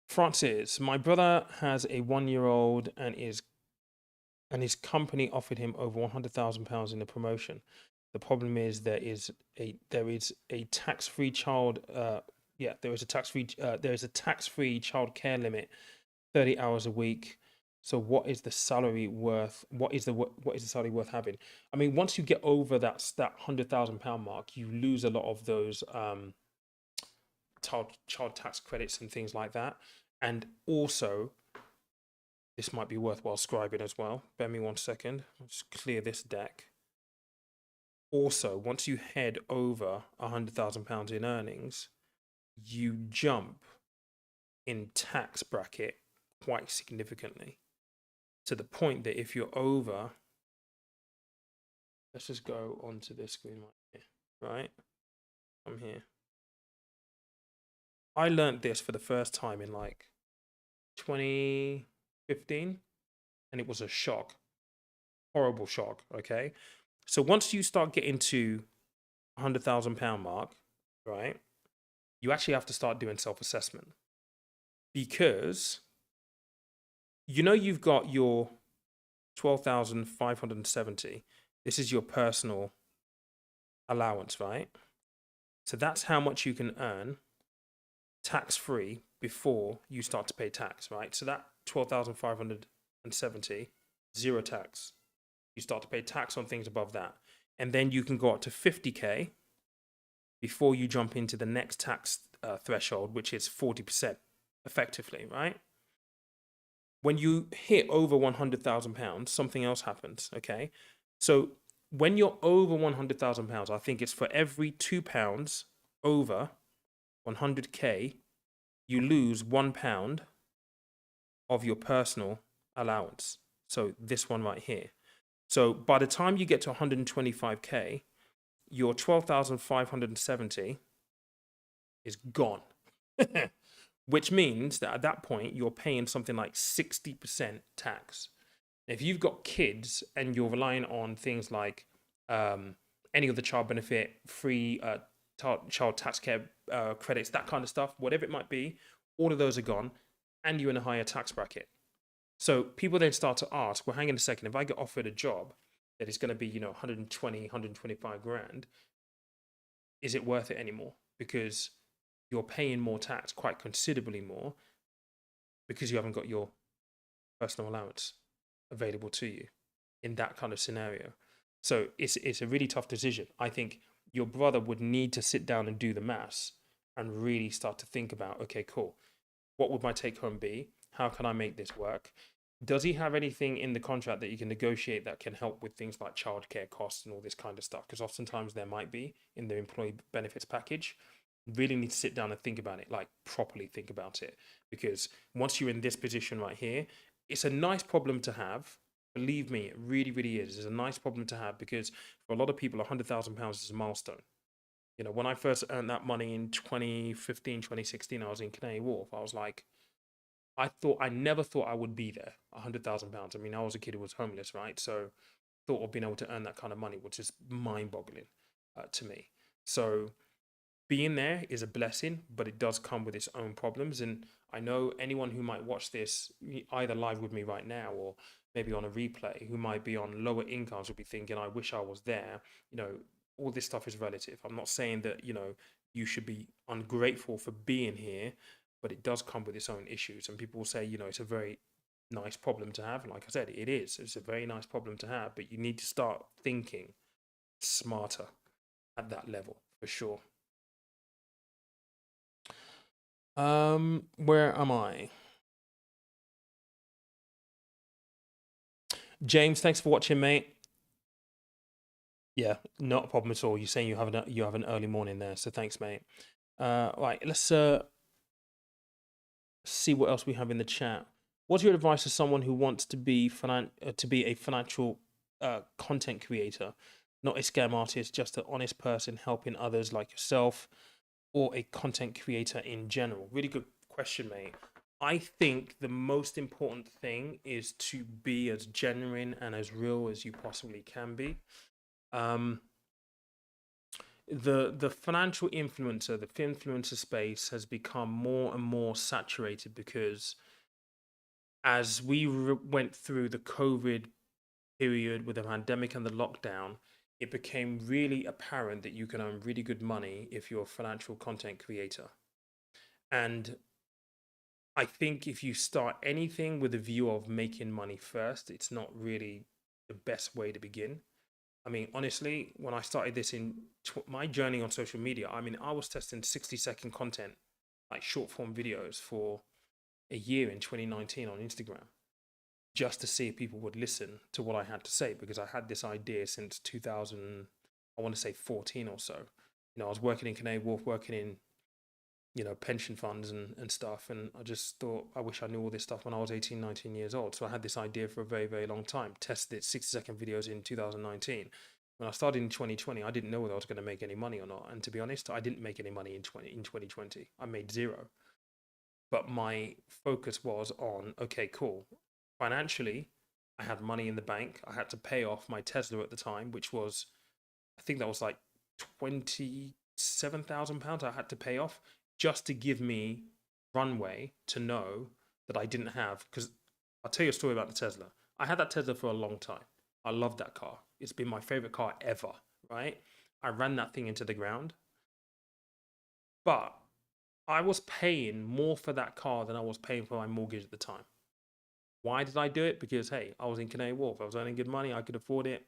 Francis, my brother has a 1-year-old and his company offered him over £100,000 in a promotion. The problem is there is a tax-free child there is a tax-free child care limit, 30 hours a week. So what is the salary worth? What is the salary worth having? I mean, once you get over that £100,000 mark, you lose a lot of those child tax credits and things like that. And also, this might be worthwhile scribing as well. Bear me 1 second. I'll just clear this deck. Also, once you head over £100,000 in earnings, you jump in tax bracket quite significantly, to the point that if you're over, let's just go onto this screen right here, right? I'm here. I learned this for the first time in like 2015, and it was a shock, horrible shock. Okay, so once you start getting to £100,000 mark, right, you actually have to start doing self-assessment, because you've got your 12,570. This is your personal allowance, right? So that's how much you can earn tax free before you start to pay tax, right? So that 12,570, zero tax. You start to pay tax on things above that. and then you can go up to 50K before you jump into the next tax threshold, which is 40% effectively, right? When you hit over £100,000, something else happens, okay? So when you're over £100,000, I think it's for every £2 over 100K, you lose £1 of your personal allowance. So this one right here. So by the time you get to 125K, your 12,570 is gone. Which means that at that point, you're paying something like 60% tax. If you've got kids and you're relying on things like any of the child benefit, free child tax care credits, that kind of stuff, whatever it might be, all of those are gone, and you're in a higher tax bracket. So people then start to ask, well, hang on a second, if I get offered a job that is going to be, 120, 125 grand, is it worth it anymore? Because you're paying more tax, quite considerably more, because you haven't got your personal allowance available to you in that kind of scenario. So it's a really tough decision. I think your brother would need to sit down and do the maths and really start to think about, okay, cool, what would my take home be? How can I make this work? Does he have anything in the contract that you can negotiate that can help with things like childcare costs and all this kind of stuff? Because oftentimes there might be in the employee benefits package. Really need to sit down and think about it, like properly think about it. Because once you're in this position right here, it's a nice problem to have. Believe me, it really, really is. It's a nice problem to have because for a lot of people, £100,000 is a milestone. When I first earned that money in 2015, 2016, I was in Canary Wharf. I was like, I never thought I would be there, £100,000. I mean, I was a kid who was homeless, right? So thought of being able to earn that kind of money, which is mind boggling to me. So being there is a blessing, but it does come with its own problems. And I know anyone who might watch this either live with me right now or maybe on a replay who might be on lower incomes will be thinking, I wish I was there. All this stuff is relative. I'm not saying that, you should be ungrateful for being here, but it does come with its own issues. And people will say, it's a very nice problem to have. And like I said, it is. It's a very nice problem to have, but you need to start thinking smarter at that level for sure. Where am I? James, thanks for watching, mate. Yeah, not a problem at all. You're saying you have an early morning there, so thanks, mate. Right, let's see what else we have in the chat. What's your advice to someone who wants to be a financial content creator, not a scam artist, just an honest person helping others like yourself, or a content creator in general? Really good question, mate. I think the most important thing is to be as genuine and as real as you possibly can be. The financial influencer, the influencer space has become more and more saturated because as we went through the COVID period with the pandemic and the lockdown, it became really apparent that you can earn really good money if you're a financial content creator. And I think if you start anything with a view of making money first, it's not really the best way to begin. I mean, honestly, when I started this in my journey on social media, I mean, I was testing 60-second content, like short form videos for a year in 2019 on Instagram, just to see if people would listen to what I had to say, because I had this idea since 2000, I want to say 14 or so. I was working in Canary Wharf, working in pension funds and stuff. And I just thought, I wish I knew all this stuff when I was 18, 19 years old. So I had this idea for a very, very long time, tested it 60-second videos in 2019. When I started in 2020, I didn't know whether I was going to make any money or not. And to be honest, I didn't make any money in 2020. I made zero. But my focus was on, okay, cool. Financially, I had money in the bank. I had to pay off my Tesla at the time, which was, I think that was like £27,000 I had to pay off just to give me runway to know that I didn't have. Because I'll tell you a story about the Tesla. I had that Tesla for a long time. I love that car. It's been my favorite car ever, right? I ran that thing into the ground. But I was paying more for that car than I was paying for my mortgage at the time. Why did I do it? Because, hey, I was in Canary Wharf. I was earning good money. I could afford it.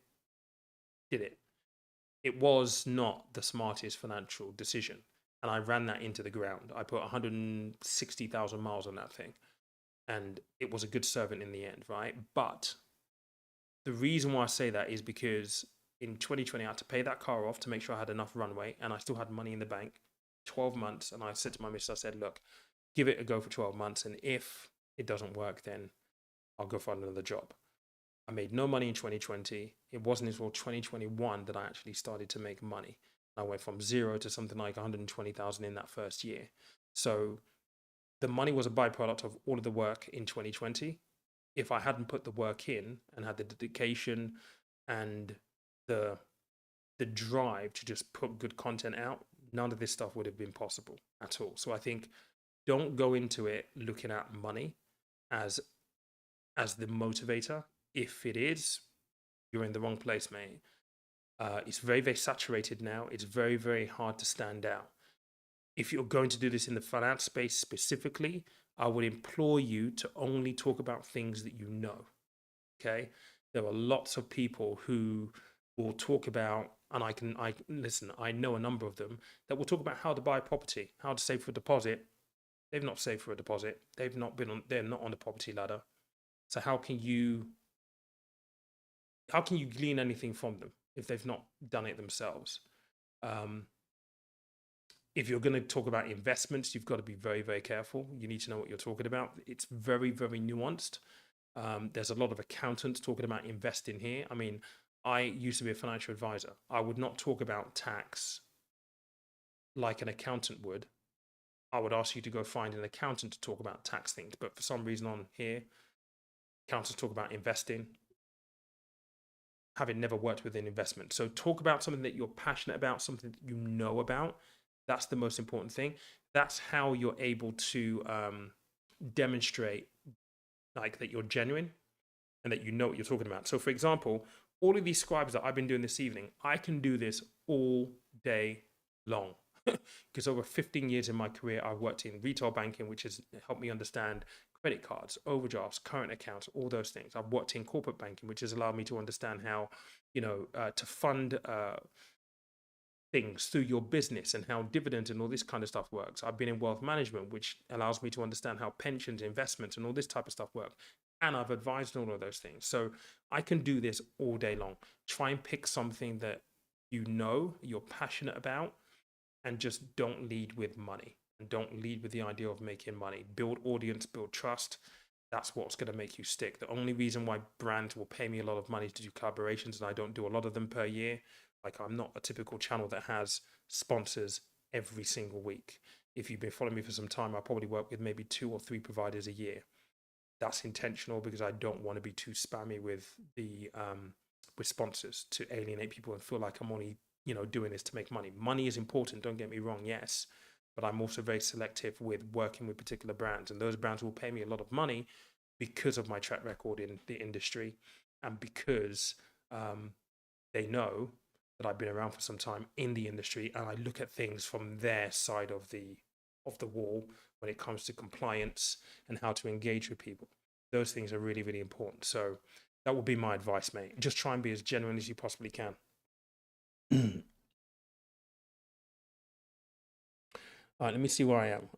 Did it. It was not the smartest financial decision. And I ran that into the ground. I put 160,000 miles on that thing, and it was a good servant in the end, right? But the reason why I say that is because in 2020, I had to pay that car off to make sure I had enough runway and I still had money in the bank. 12 months. And I said to my missus, I said, look, give it a go for 12 months. And if it doesn't work, then I'll go find another job. I made no money in 2020. It wasn't until 2021 that I actually started to make money. I went from zero to something like 120,000 in that first year. So the money was a byproduct of all of the work in 2020. If I hadn't put the work in and had the dedication and the the drive to just put good content out, none of this stuff would have been possible at all. So I think don't go into it looking at money as the motivator. If it is, you're in the wrong place, mate. It's very, very saturated now. It's very, very hard to stand out. If you're going to do this in the finance space specifically, I would implore you to only talk about things that you know. Okay. There are lots of people who will talk about, and I listen, I know a number of them that will talk about how to buy a property, how to save for a deposit. They've not saved for a deposit. They're not on the property ladder. So how can you glean anything from them if they've not done it themselves? Um, if you're going to talk about investments, you've got to be very, very careful. You need to know what you're talking about. It's very, very nuanced. There's a lot of accountants talking about investing here. I mean, I used to be a financial advisor. I would not talk about tax like an accountant would. I would ask you to go find an accountant to talk about tax things. But for some reason on here, accountants talk about investing, having never worked with an investment. So talk about something that you're passionate about, something that you know about. That's the most important thing. That's how you're able to demonstrate like that you're genuine and that you know what you're talking about. So for example, all of these scribes that I've been doing this evening, I can do this all day long. Because over 15 years in my career, I've worked in retail banking, which has helped me understand credit cards, overdrafts, current accounts, all those things. I've worked in corporate banking, which has allowed me to understand how, to fund things through your business and how dividends and all this kind of stuff works. I've been in wealth management, which allows me to understand how pensions, investments, and all this type of stuff work. And I've advised on all of those things. So I can do this all day long. Try and pick something that you know you're passionate about and just don't lead with money and don't lead with the idea of making money. Build audience, build trust. That's what's going to make you stick. The only reason why brands will pay me a lot of money to do collaborations, and I don't do a lot of them per year, like I'm not a typical channel that has sponsors every single week. If you've been following me for some time, I probably work with maybe 2 or 3 providers a year. That's intentional because I don't want to be too spammy with the with sponsors to alienate people and feel like I'm only doing this to make money. Money is important, don't get me wrong, yes, but I'm also very selective with working with particular brands, and those brands will pay me a lot of money because of my track record in the industry and because they know that I've been around for some time in the industry and I look at things from their side of the wall when it comes to compliance and how to engage with people. Those things are really, really important. So that would be my advice, mate. Just try and be as genuine as you possibly can. All right, let me see where I am.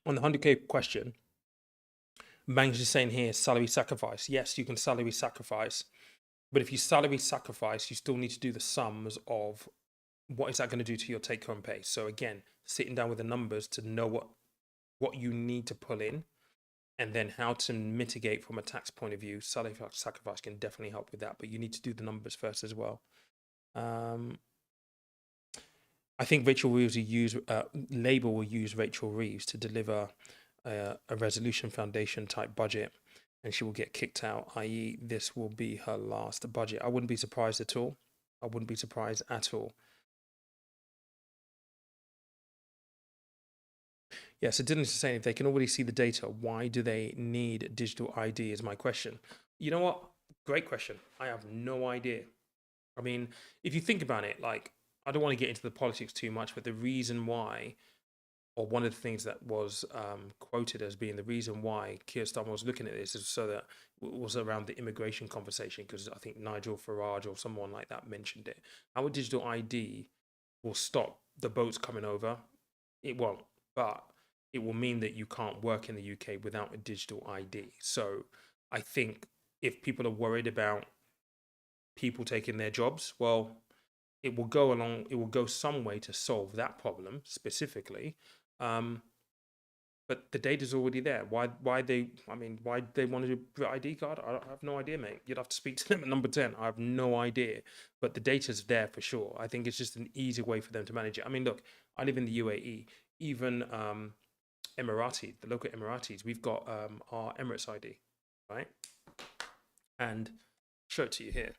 On the 100K question, Banks is saying here salary sacrifice. Yes, you can salary sacrifice, but if you salary sacrifice, you still need to do the sums of what is that going to do to your take home pay. So again, sitting down with the numbers to know what you need to pull in and then how to mitigate from a tax point of view. Salary sacrifice can definitely help with that, but you need to do the numbers first as well. I think Rachel Reeves will use Labour will use Rachel Reeves to deliver a resolution foundation type budget, and she will get kicked out. I.e., this will be her last budget. I wouldn't be surprised at all. I wouldn't be surprised at all. Yeah, so Dylan is saying if they can already see the data, why do they need digital ID? Is my question. You know what? Great question. I have no idea. I mean, if you think about it, like I don't want to get into the politics too much, but the reason why or one of the things that was quoted as being the reason why Keir Starmer was looking at this is so that was around the immigration conversation, because I think Nigel Farage or someone like that mentioned it. Our digital ID will stop the boats coming over. It won't, but it will mean that you can't work in the UK without a digital ID. So I think if people are worried about people taking their jobs, well, it will go some way to solve that problem specifically. Um, but the data's already there. Why they want to do ID card? I have no idea, mate. You'd have to speak to them at number 10. I have no idea. But the data's there for sure. I think it's just an easy way for them to manage it. I mean, look, I live in the UAE. Even Emirati, the local Emiratis, we've got our Emirates ID, right? And show it to you here.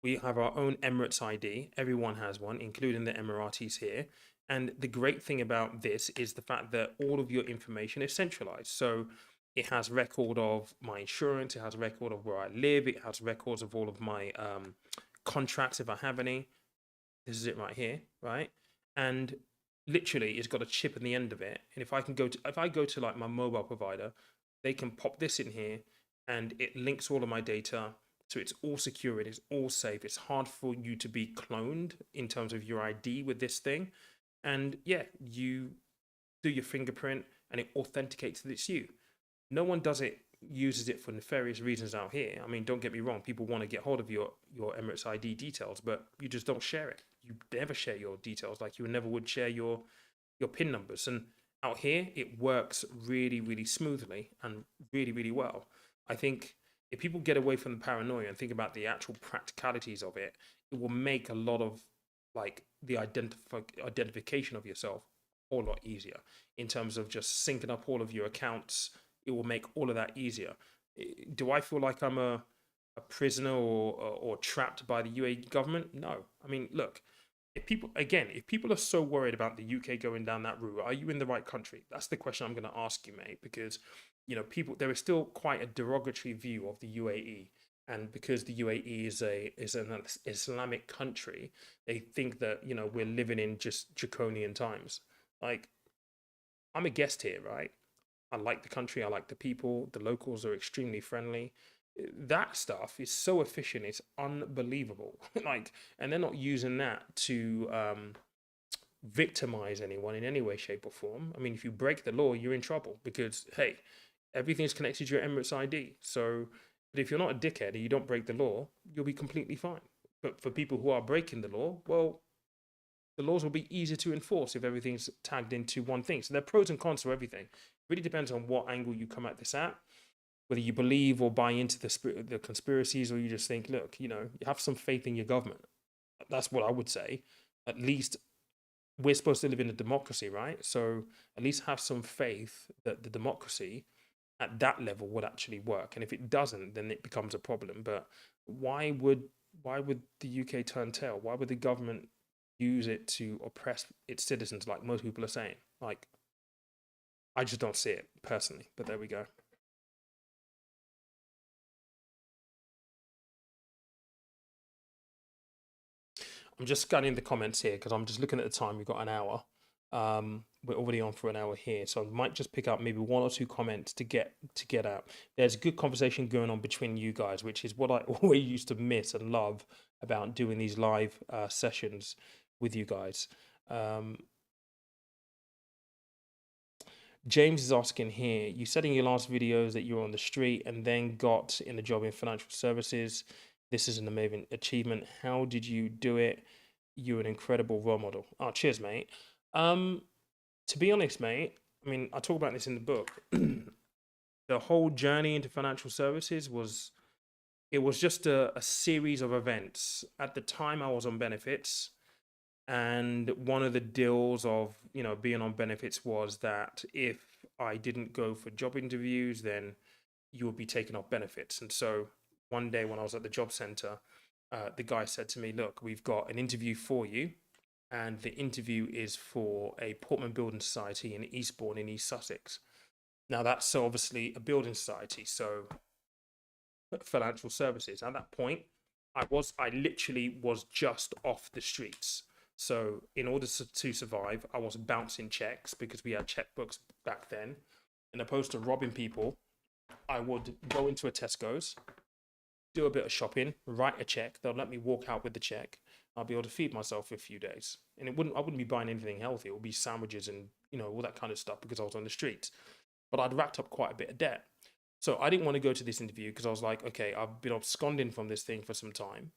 We have our own Emirates ID. Everyone has one, including the Emiratis here. And the great thing about this is the fact that all of your information is centralized. So it has record of my insurance, it has record of where I live, it has records of all of my contracts if I have any. This is it right here, right? And literally it's got a chip in the end of it. And if I go to like my mobile provider, they can pop this in here and it links all of my data. So it's all secure, it is all safe. It's hard for you to be cloned in terms of your ID with this thing. And yeah, you do your fingerprint and it authenticates that it's you. No one uses it for nefarious reasons out here. I mean, don't get me wrong, people want to get hold of your Emirates ID details, but you just don't share it. You never share your details like you never would share your PIN numbers. And out here, it works really, really smoothly and really, really well. I think if people get away from the paranoia and think about the actual practicalities of it, it will make a lot of like the identification of yourself a whole lot easier in terms of just syncing up all of your accounts. It will make all of that easier. Do I feel like I'm a prisoner or trapped by the UAE government? No. I mean, look, if people are so worried about the UK going down that route, are you in the right country? That's the question I'm going to ask you, mate, because there is still quite a derogatory view of the UAE, and because the UAE is an Islamic country, they think that we're living in just draconian times. Like, I'm a guest here, right? I like the country, I like the people, the locals are extremely friendly. That stuff is so efficient, it's unbelievable. Like, and they're not using that to victimize anyone in any way, shape, or form. I mean, if you break the law, you're in trouble because, hey, everything's connected to your Emirates ID. So, but if you're not a dickhead and you don't break the law, you'll be completely fine. But for people who are breaking the law, well, the laws will be easier to enforce if everything's tagged into one thing. So there are pros and cons to everything. It really depends on what angle you come at this at, whether you believe or buy into the conspiracies, or you just think, look, you have some faith in your government. That's what I would say. At least we're supposed to live in a democracy, right? So at least have some faith that the democracy at that level would actually work. And if it doesn't, then it becomes a problem. But why would the UK turn tail? Why would the government use it to oppress its citizens like most people are saying? Like, I just don't see it personally, but there we go. I'm just scanning the comments here because I'm just looking at the time. We've got an hour. We're already on for an hour here, so I might just pick up maybe one or two comments to get out. There's a good conversation going on between you guys, which is what I always used to miss and love about doing these live sessions with you guys. James is asking here, you said in your last videos that you were on the street and then got in a job in financial services. This is an amazing achievement. How did you do it? You're an incredible role model. Oh, cheers, mate. To be honest, mate, I mean, I talk about this in the book. The whole journey into financial services was just a series of events. At the time, I was on benefits. And one of the deals of being on benefits was that if I didn't go for job interviews, then you would be taken off benefits. And so one day when I was at the job center, the guy said to me, "Look, we've got an interview for you, and the interview is for a Portman Building Society in Eastbourne in East Sussex." Now that's obviously a building society, so financial services. At that point, I literally was just off the streets. So in order to survive, I was bouncing checks because we had checkbooks back then. And opposed to robbing people, I would go into a Tesco's, do a bit of shopping, write a check. They'll let me walk out with the check. I'll be able to feed myself for a few days, and I wouldn't be buying anything healthy. It would be sandwiches and all that kind of stuff because I was on the streets. But I'd racked up quite a bit of debt, so I didn't want to go to this interview because I was like, okay, I've been absconding from this thing for some time.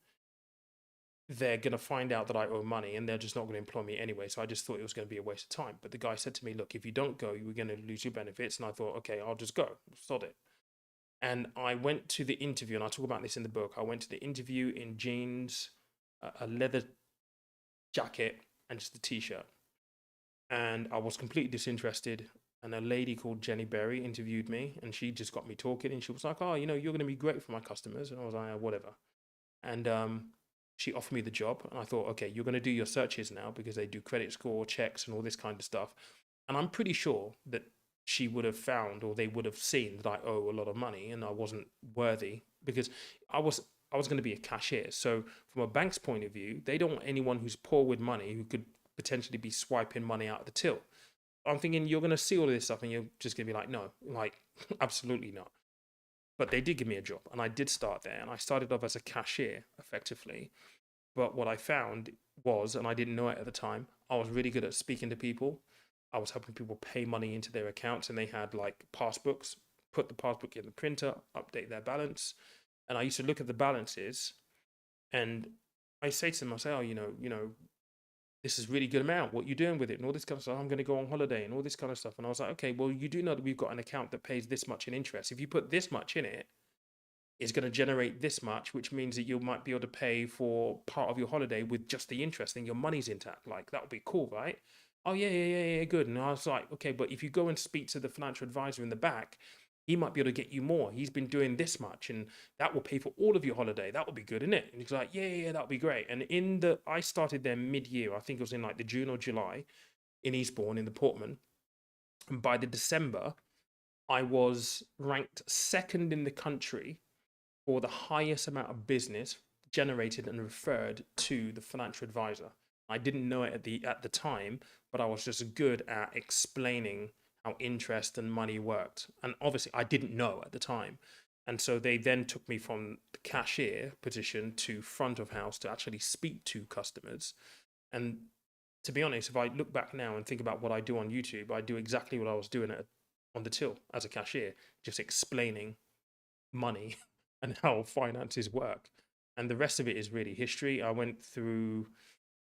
They're gonna find out that I owe money, and they're just not gonna employ me anyway. So I just thought it was gonna be a waste of time. But the guy said to me, "Look, if you don't go, you're gonna lose your benefits." And I thought, okay, I'll just go. Sod it. And I went to the interview, and I talk about this in the book. I went to the interview in jeans, a leather jacket, and just a t-shirt. And I was completely disinterested. And a lady called Jenny Berry interviewed me, and she just got me talking. And she was like, "Oh, you're going to be great for my customers." And I was like, "Whatever." And she offered me the job, and I thought, "Okay, you're going to do your searches now because they do credit score checks and all this kind of stuff." And I'm pretty sure that she would have found, or they would have seen, that I owe a lot of money and I wasn't worthy because I was I was going to be a cashier. So from a bank's point of view, they don't want anyone who's poor with money who could potentially be swiping money out of the till. I'm thinking you're going to see all of this stuff and you're just going to be like, no, like absolutely not. But they did give me a job, and I did start there, and I started off as a cashier effectively. But what I found was, and I didn't know it at the time, I was really good at speaking to people. I was helping people pay money into their accounts, and they had like passbooks. Put the passbook in the printer, update their balance, and I used to look at the balances, and I say to them, I say, "Oh, this is really good amount. What you doing with it?" And all this kind of stuff. I'm going to go on holiday and all this kind of stuff. And I was like, "Okay, well, you do know that we've got an account that pays this much in interest. If you put this much in it, it's going to generate this much, which means that you might be able to pay for part of your holiday with just the interest and your money's intact. Like, that would be cool, right?" "Oh, yeah, yeah, yeah, yeah, good." And I was like, "Okay, but if you go and speak to the financial advisor in the back, he might be able to get you more. He's been doing this much, and that will pay for all of your holiday. That would be good, isn't it?" And he's like, "Yeah, yeah, yeah, that would be great." And I started there mid-year. I think it was in like the June or July in Eastbourne in the Portman. And by the December, I was ranked second in the country for the highest amount of business generated and referred to the financial advisor. I didn't know it at the time, but I was just good at explaining how interest and money worked. And obviously, I didn't know at the time. And so they then took me from the cashier position to front of house to actually speak to customers. And to be honest, if I look back now and think about what I do on YouTube, I do exactly what I was doing on the till as a cashier, just explaining money and how finances work. And the rest of it is really history. I went through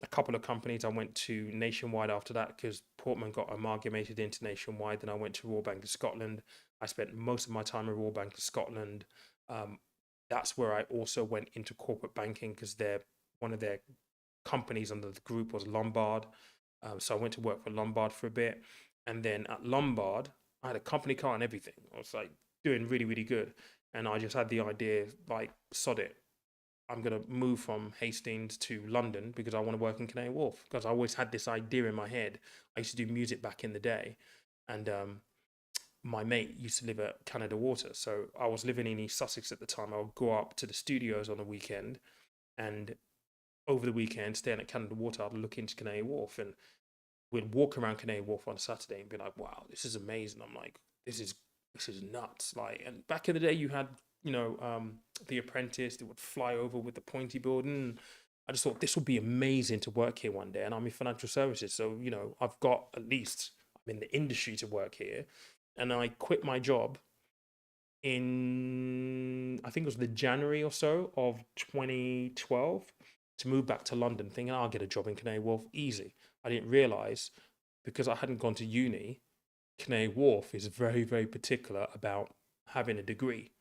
a couple of companies. I went to Nationwide after that because Portman got amalgamated into Nationwide. Then I went to Royal Bank of Scotland. I spent most of my time at Royal Bank of Scotland. Um, that's where I also went into corporate banking because one of their companies under the group was Lombard. So I went to work for Lombard for a bit. And then at Lombard, I had a company car and everything. I was like doing really, really good. And I just had the idea, like, sod it. I'm going to move from Hastings to London because I want to work in Canary Wharf. Because I always had this idea in my head. I used to do music back in the day. And my mate used to live at Canada Water. So I was living in East Sussex at the time. I would go up to the studios on the weekend. And over the weekend, staying at Canada Water, I'd look into Canary Wharf. And we'd walk around Canary Wharf on a Saturday and be like, "Wow, this is amazing." I'm like, this is nuts. Like, and back in the day, you had The Apprentice that would fly over with the pointy building. I just thought this would be amazing to work here one day, and I'm in financial services, so I've got at least I'm in the industry to work here, and I quit my job in I think it was the January or so of 2012 to move back to London, thinking I'll get a job in Canary Wharf easy. I didn't realize because I hadn't gone to uni, Canary Wharf is very, very particular about having a degree.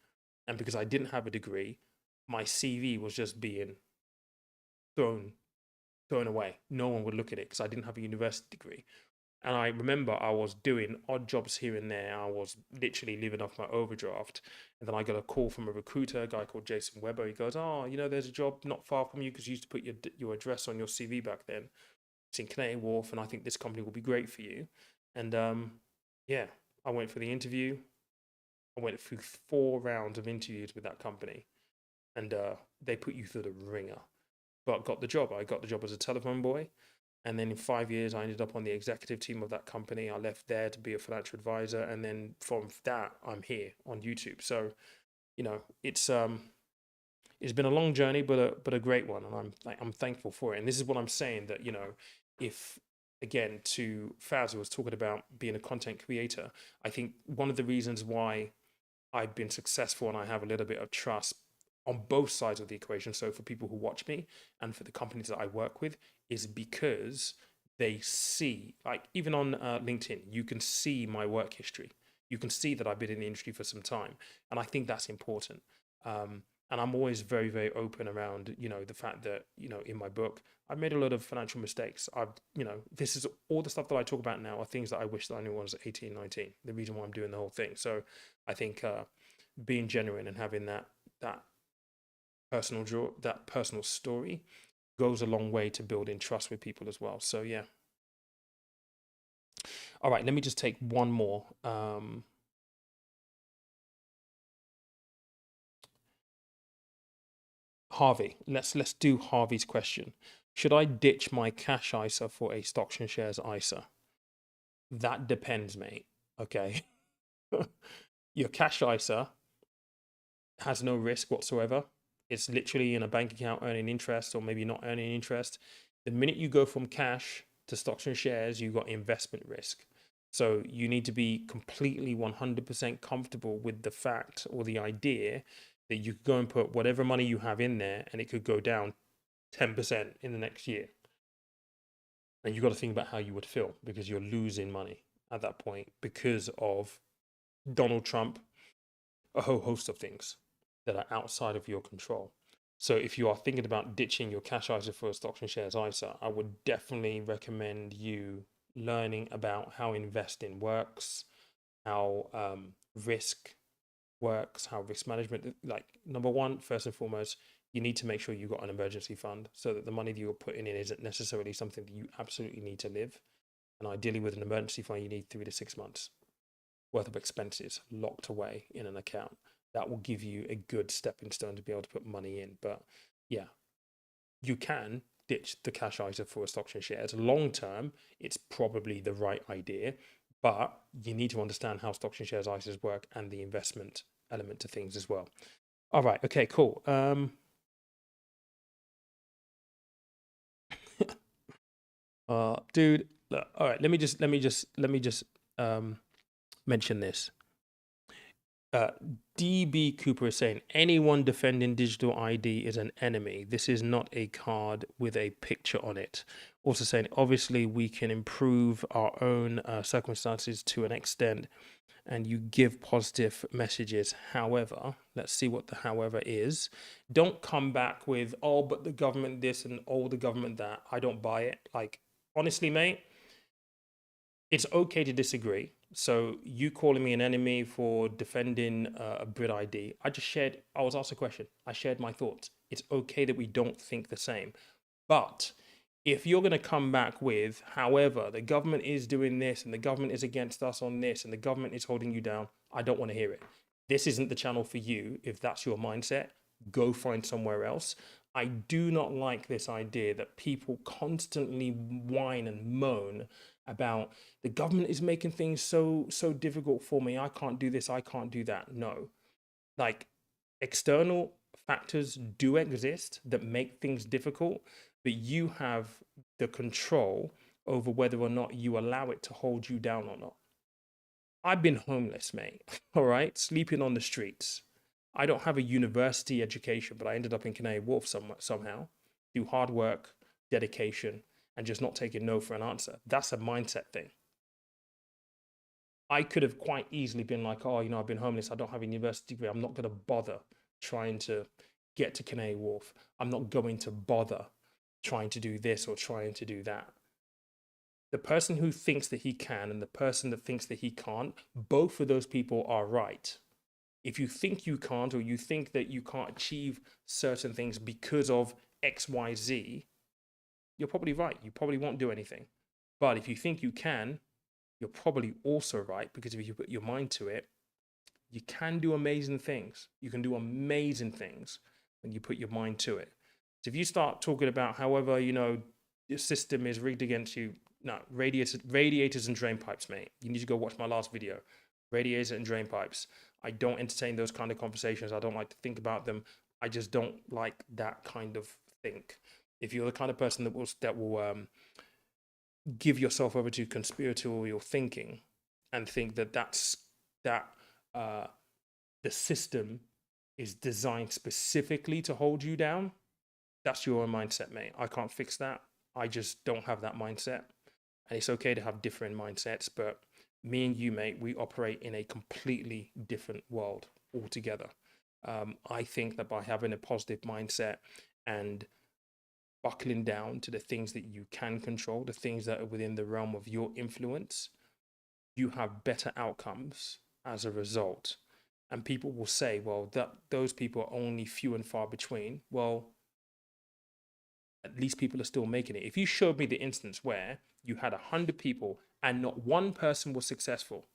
And because I didn't have a degree, my CV was just being thrown thrown away. No one would look at it because I didn't have a university degree. And I remember I was doing odd jobs here and there. I was literally living off my overdraft. And then I got a call from a recruiter, a guy called Jason Weber. He goes, "Oh, there's a job not far from you because you used to put your address on your CV back then. It's in Canary Wharf, and I think this company will be great for you." And yeah, I went for the interview. I went through 4 rounds of interviews with that company, and they put you through the ringer. But got the job. I got the job as a telephone boy. And then in 5 years, I ended up on the executive team of that company. I left there to be a financial advisor, and then from that, I'm here on YouTube. So, you know, it's been a long journey, but a great one, and I'm thankful for it. And this is what I'm saying, that if again, to Faz, who was talking about being a content creator, I think one of the reasons why I've been successful and I have a little bit of trust on both sides of the equation, so for people who watch me and for the companies that I work with, is because they see, like, even on LinkedIn, you can see my work history. You can see that I've been in the industry for some time, and I think that's important. And I'm always very, very open around, the fact that, in my book, I've made a lot of financial mistakes. This is all the stuff that I talk about now are things that I wish that I knew when I was 18, 19. The reason why I'm doing the whole thing. So I think being genuine and having that that personal story goes a long way to building trust with people as well. So yeah. All right, let me just take one more. Harvey, let's do Harvey's question. Should I ditch my cash ISA for a stocks and shares ISA? That depends, mate. Okay. Your cash ISA has no risk whatsoever. It's literally in a bank account earning interest, or maybe not earning interest. The minute you go from cash to stocks and shares, you've got investment risk. So you need to be completely 100% comfortable with the fact or the idea that you could go and put whatever money you have in there and it could go down 10% in the next year. And you've got to think about how you would feel, because you're losing money at that point because of Donald Trump, a whole host of things that are outside of your control. So if you are thinking about ditching your cash ISA for a stocks and shares ISA, I would definitely recommend you learning about how investing works, how risk works, how risk management. Like, number one, first and foremost, you need to make sure you've got an emergency fund, so that the money that you're putting in isn't necessarily something that you absolutely need to live. And ideally, with an emergency fund, you need 3 to 6 months worth of expenses locked away in an account. That will give you a good stepping stone to be able to put money in. But yeah, you can ditch the cash ISA for stocks and shares. Long term, it's probably the right idea, but you need to understand how stocks and shares ISAs work and the investment element to things as well. All right. Okay. Cool. Dude. Look, all right. Let me just mention this. DB Cooper is saying anyone defending digital ID is an enemy. This is not a card with a picture on it. Also saying, obviously, we can improve our own circumstances to an extent, and you give positive messages. However, let's see what the however is. Don't come back with, oh, but the government this and oh, the government that. I don't buy it. Like, honestly, mate, it's okay to disagree. So you calling me an enemy for defending a Brit ID? I was asked a question. I shared my thoughts. It's okay that we don't think the same. But if you're going to come back with, however, the government is doing this and the government is against us on this and the government is holding you down, I don't want to hear it. This isn't the channel for you. If that's your mindset, go find somewhere else. I do not like this idea that people constantly whine and moan about the government is making things so difficult for me. I can't do this, I can't do that. No. Like, external factors do exist that make things difficult, but you have the control over whether or not you allow it to hold you down or not. I've been homeless, mate. All right, sleeping on the streets. I don't have a university education, but I ended up in Canary Wharf somehow through hard work, dedication, and just not taking no for an answer. That's a mindset thing. I could have quite easily been like, oh, I've been homeless. I don't have a university degree. I'm not going to bother trying to get to Canary Wharf. I'm not going to bother trying to do this or trying to do that. The person who thinks that he can and the person that thinks that he can't, both of those people are right. If you think you can't, or you think that you can't achieve certain things because of XYZ, you're probably right. You probably won't do anything. But if you think you can, you're probably also right, because if you put your mind to it, you can do amazing things. You can do amazing things when you put your mind to it. So if you start talking about, however, your system is rigged against you. No, radiators and drain pipes, mate. You need to go watch my last video. Radiators and drain pipes. I don't entertain those kind of conversations. I don't like to think about them. I just don't like that kind of think. If you're the kind of person that will give yourself over to conspiratorial thinking and think that that uh, the system is designed specifically to hold you down, that's your own mindset, mate. I can't fix that. I just don't have that mindset. And it's okay to have different mindsets, but me and you, mate, we operate in a completely different world altogether. I think that by having a positive mindset and buckling down to the things that you can control, the things that are within the realm of your influence, you have better outcomes as a result. And people will say, well, that those people are only few and far between. Well, at least people are still making it. If you showed me the instance where you had 100 people and not one person was successful,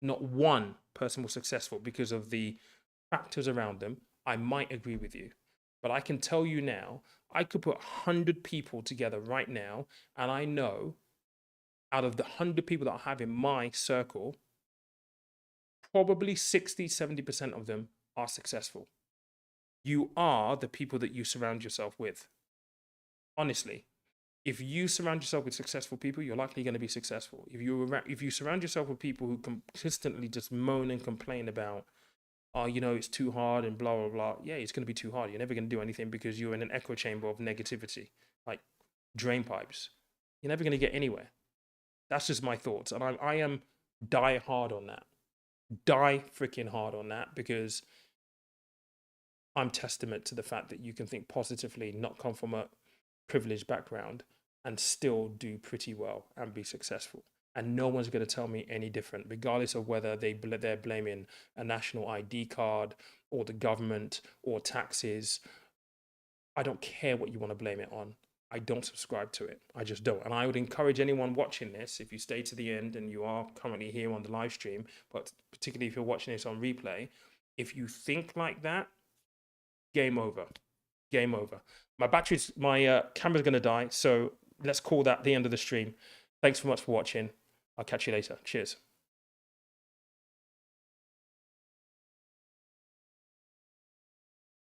not one person was successful because of the factors around them, I might agree with you. But I can tell you now, I could put 100 people together right now, and I know out of the 100 people that I have in my circle, probably 60, 70% of them are successful. You are the people that you surround yourself with. Honestly, if you surround yourself with successful people, you're likely going to be successful. If you surround yourself with people who consistently just moan and complain about, oh, it's too hard and blah blah blah, yeah, it's going to be too hard. You're never going to do anything because you're in an echo chamber of negativity, like drain pipes. You're never going to get anywhere. That's just my thoughts, and I am die hard on that, die freaking hard on that, because I'm testament to the fact that you can think positively, not come from a privileged background, and still do pretty well and be successful. And no one's going to tell me any different, regardless of whether they're blaming a national ID card or the government or taxes. I don't care what you want to blame it on. I don't subscribe to it. I just don't. And I would encourage anyone watching this, if you stay to the end and you are currently here on the live stream, but particularly if you're watching this on replay, if you think like that, game over. Game over. My camera's going to die. So let's call that the end of the stream. Thanks so much for watching. I'll catch you later. Cheers.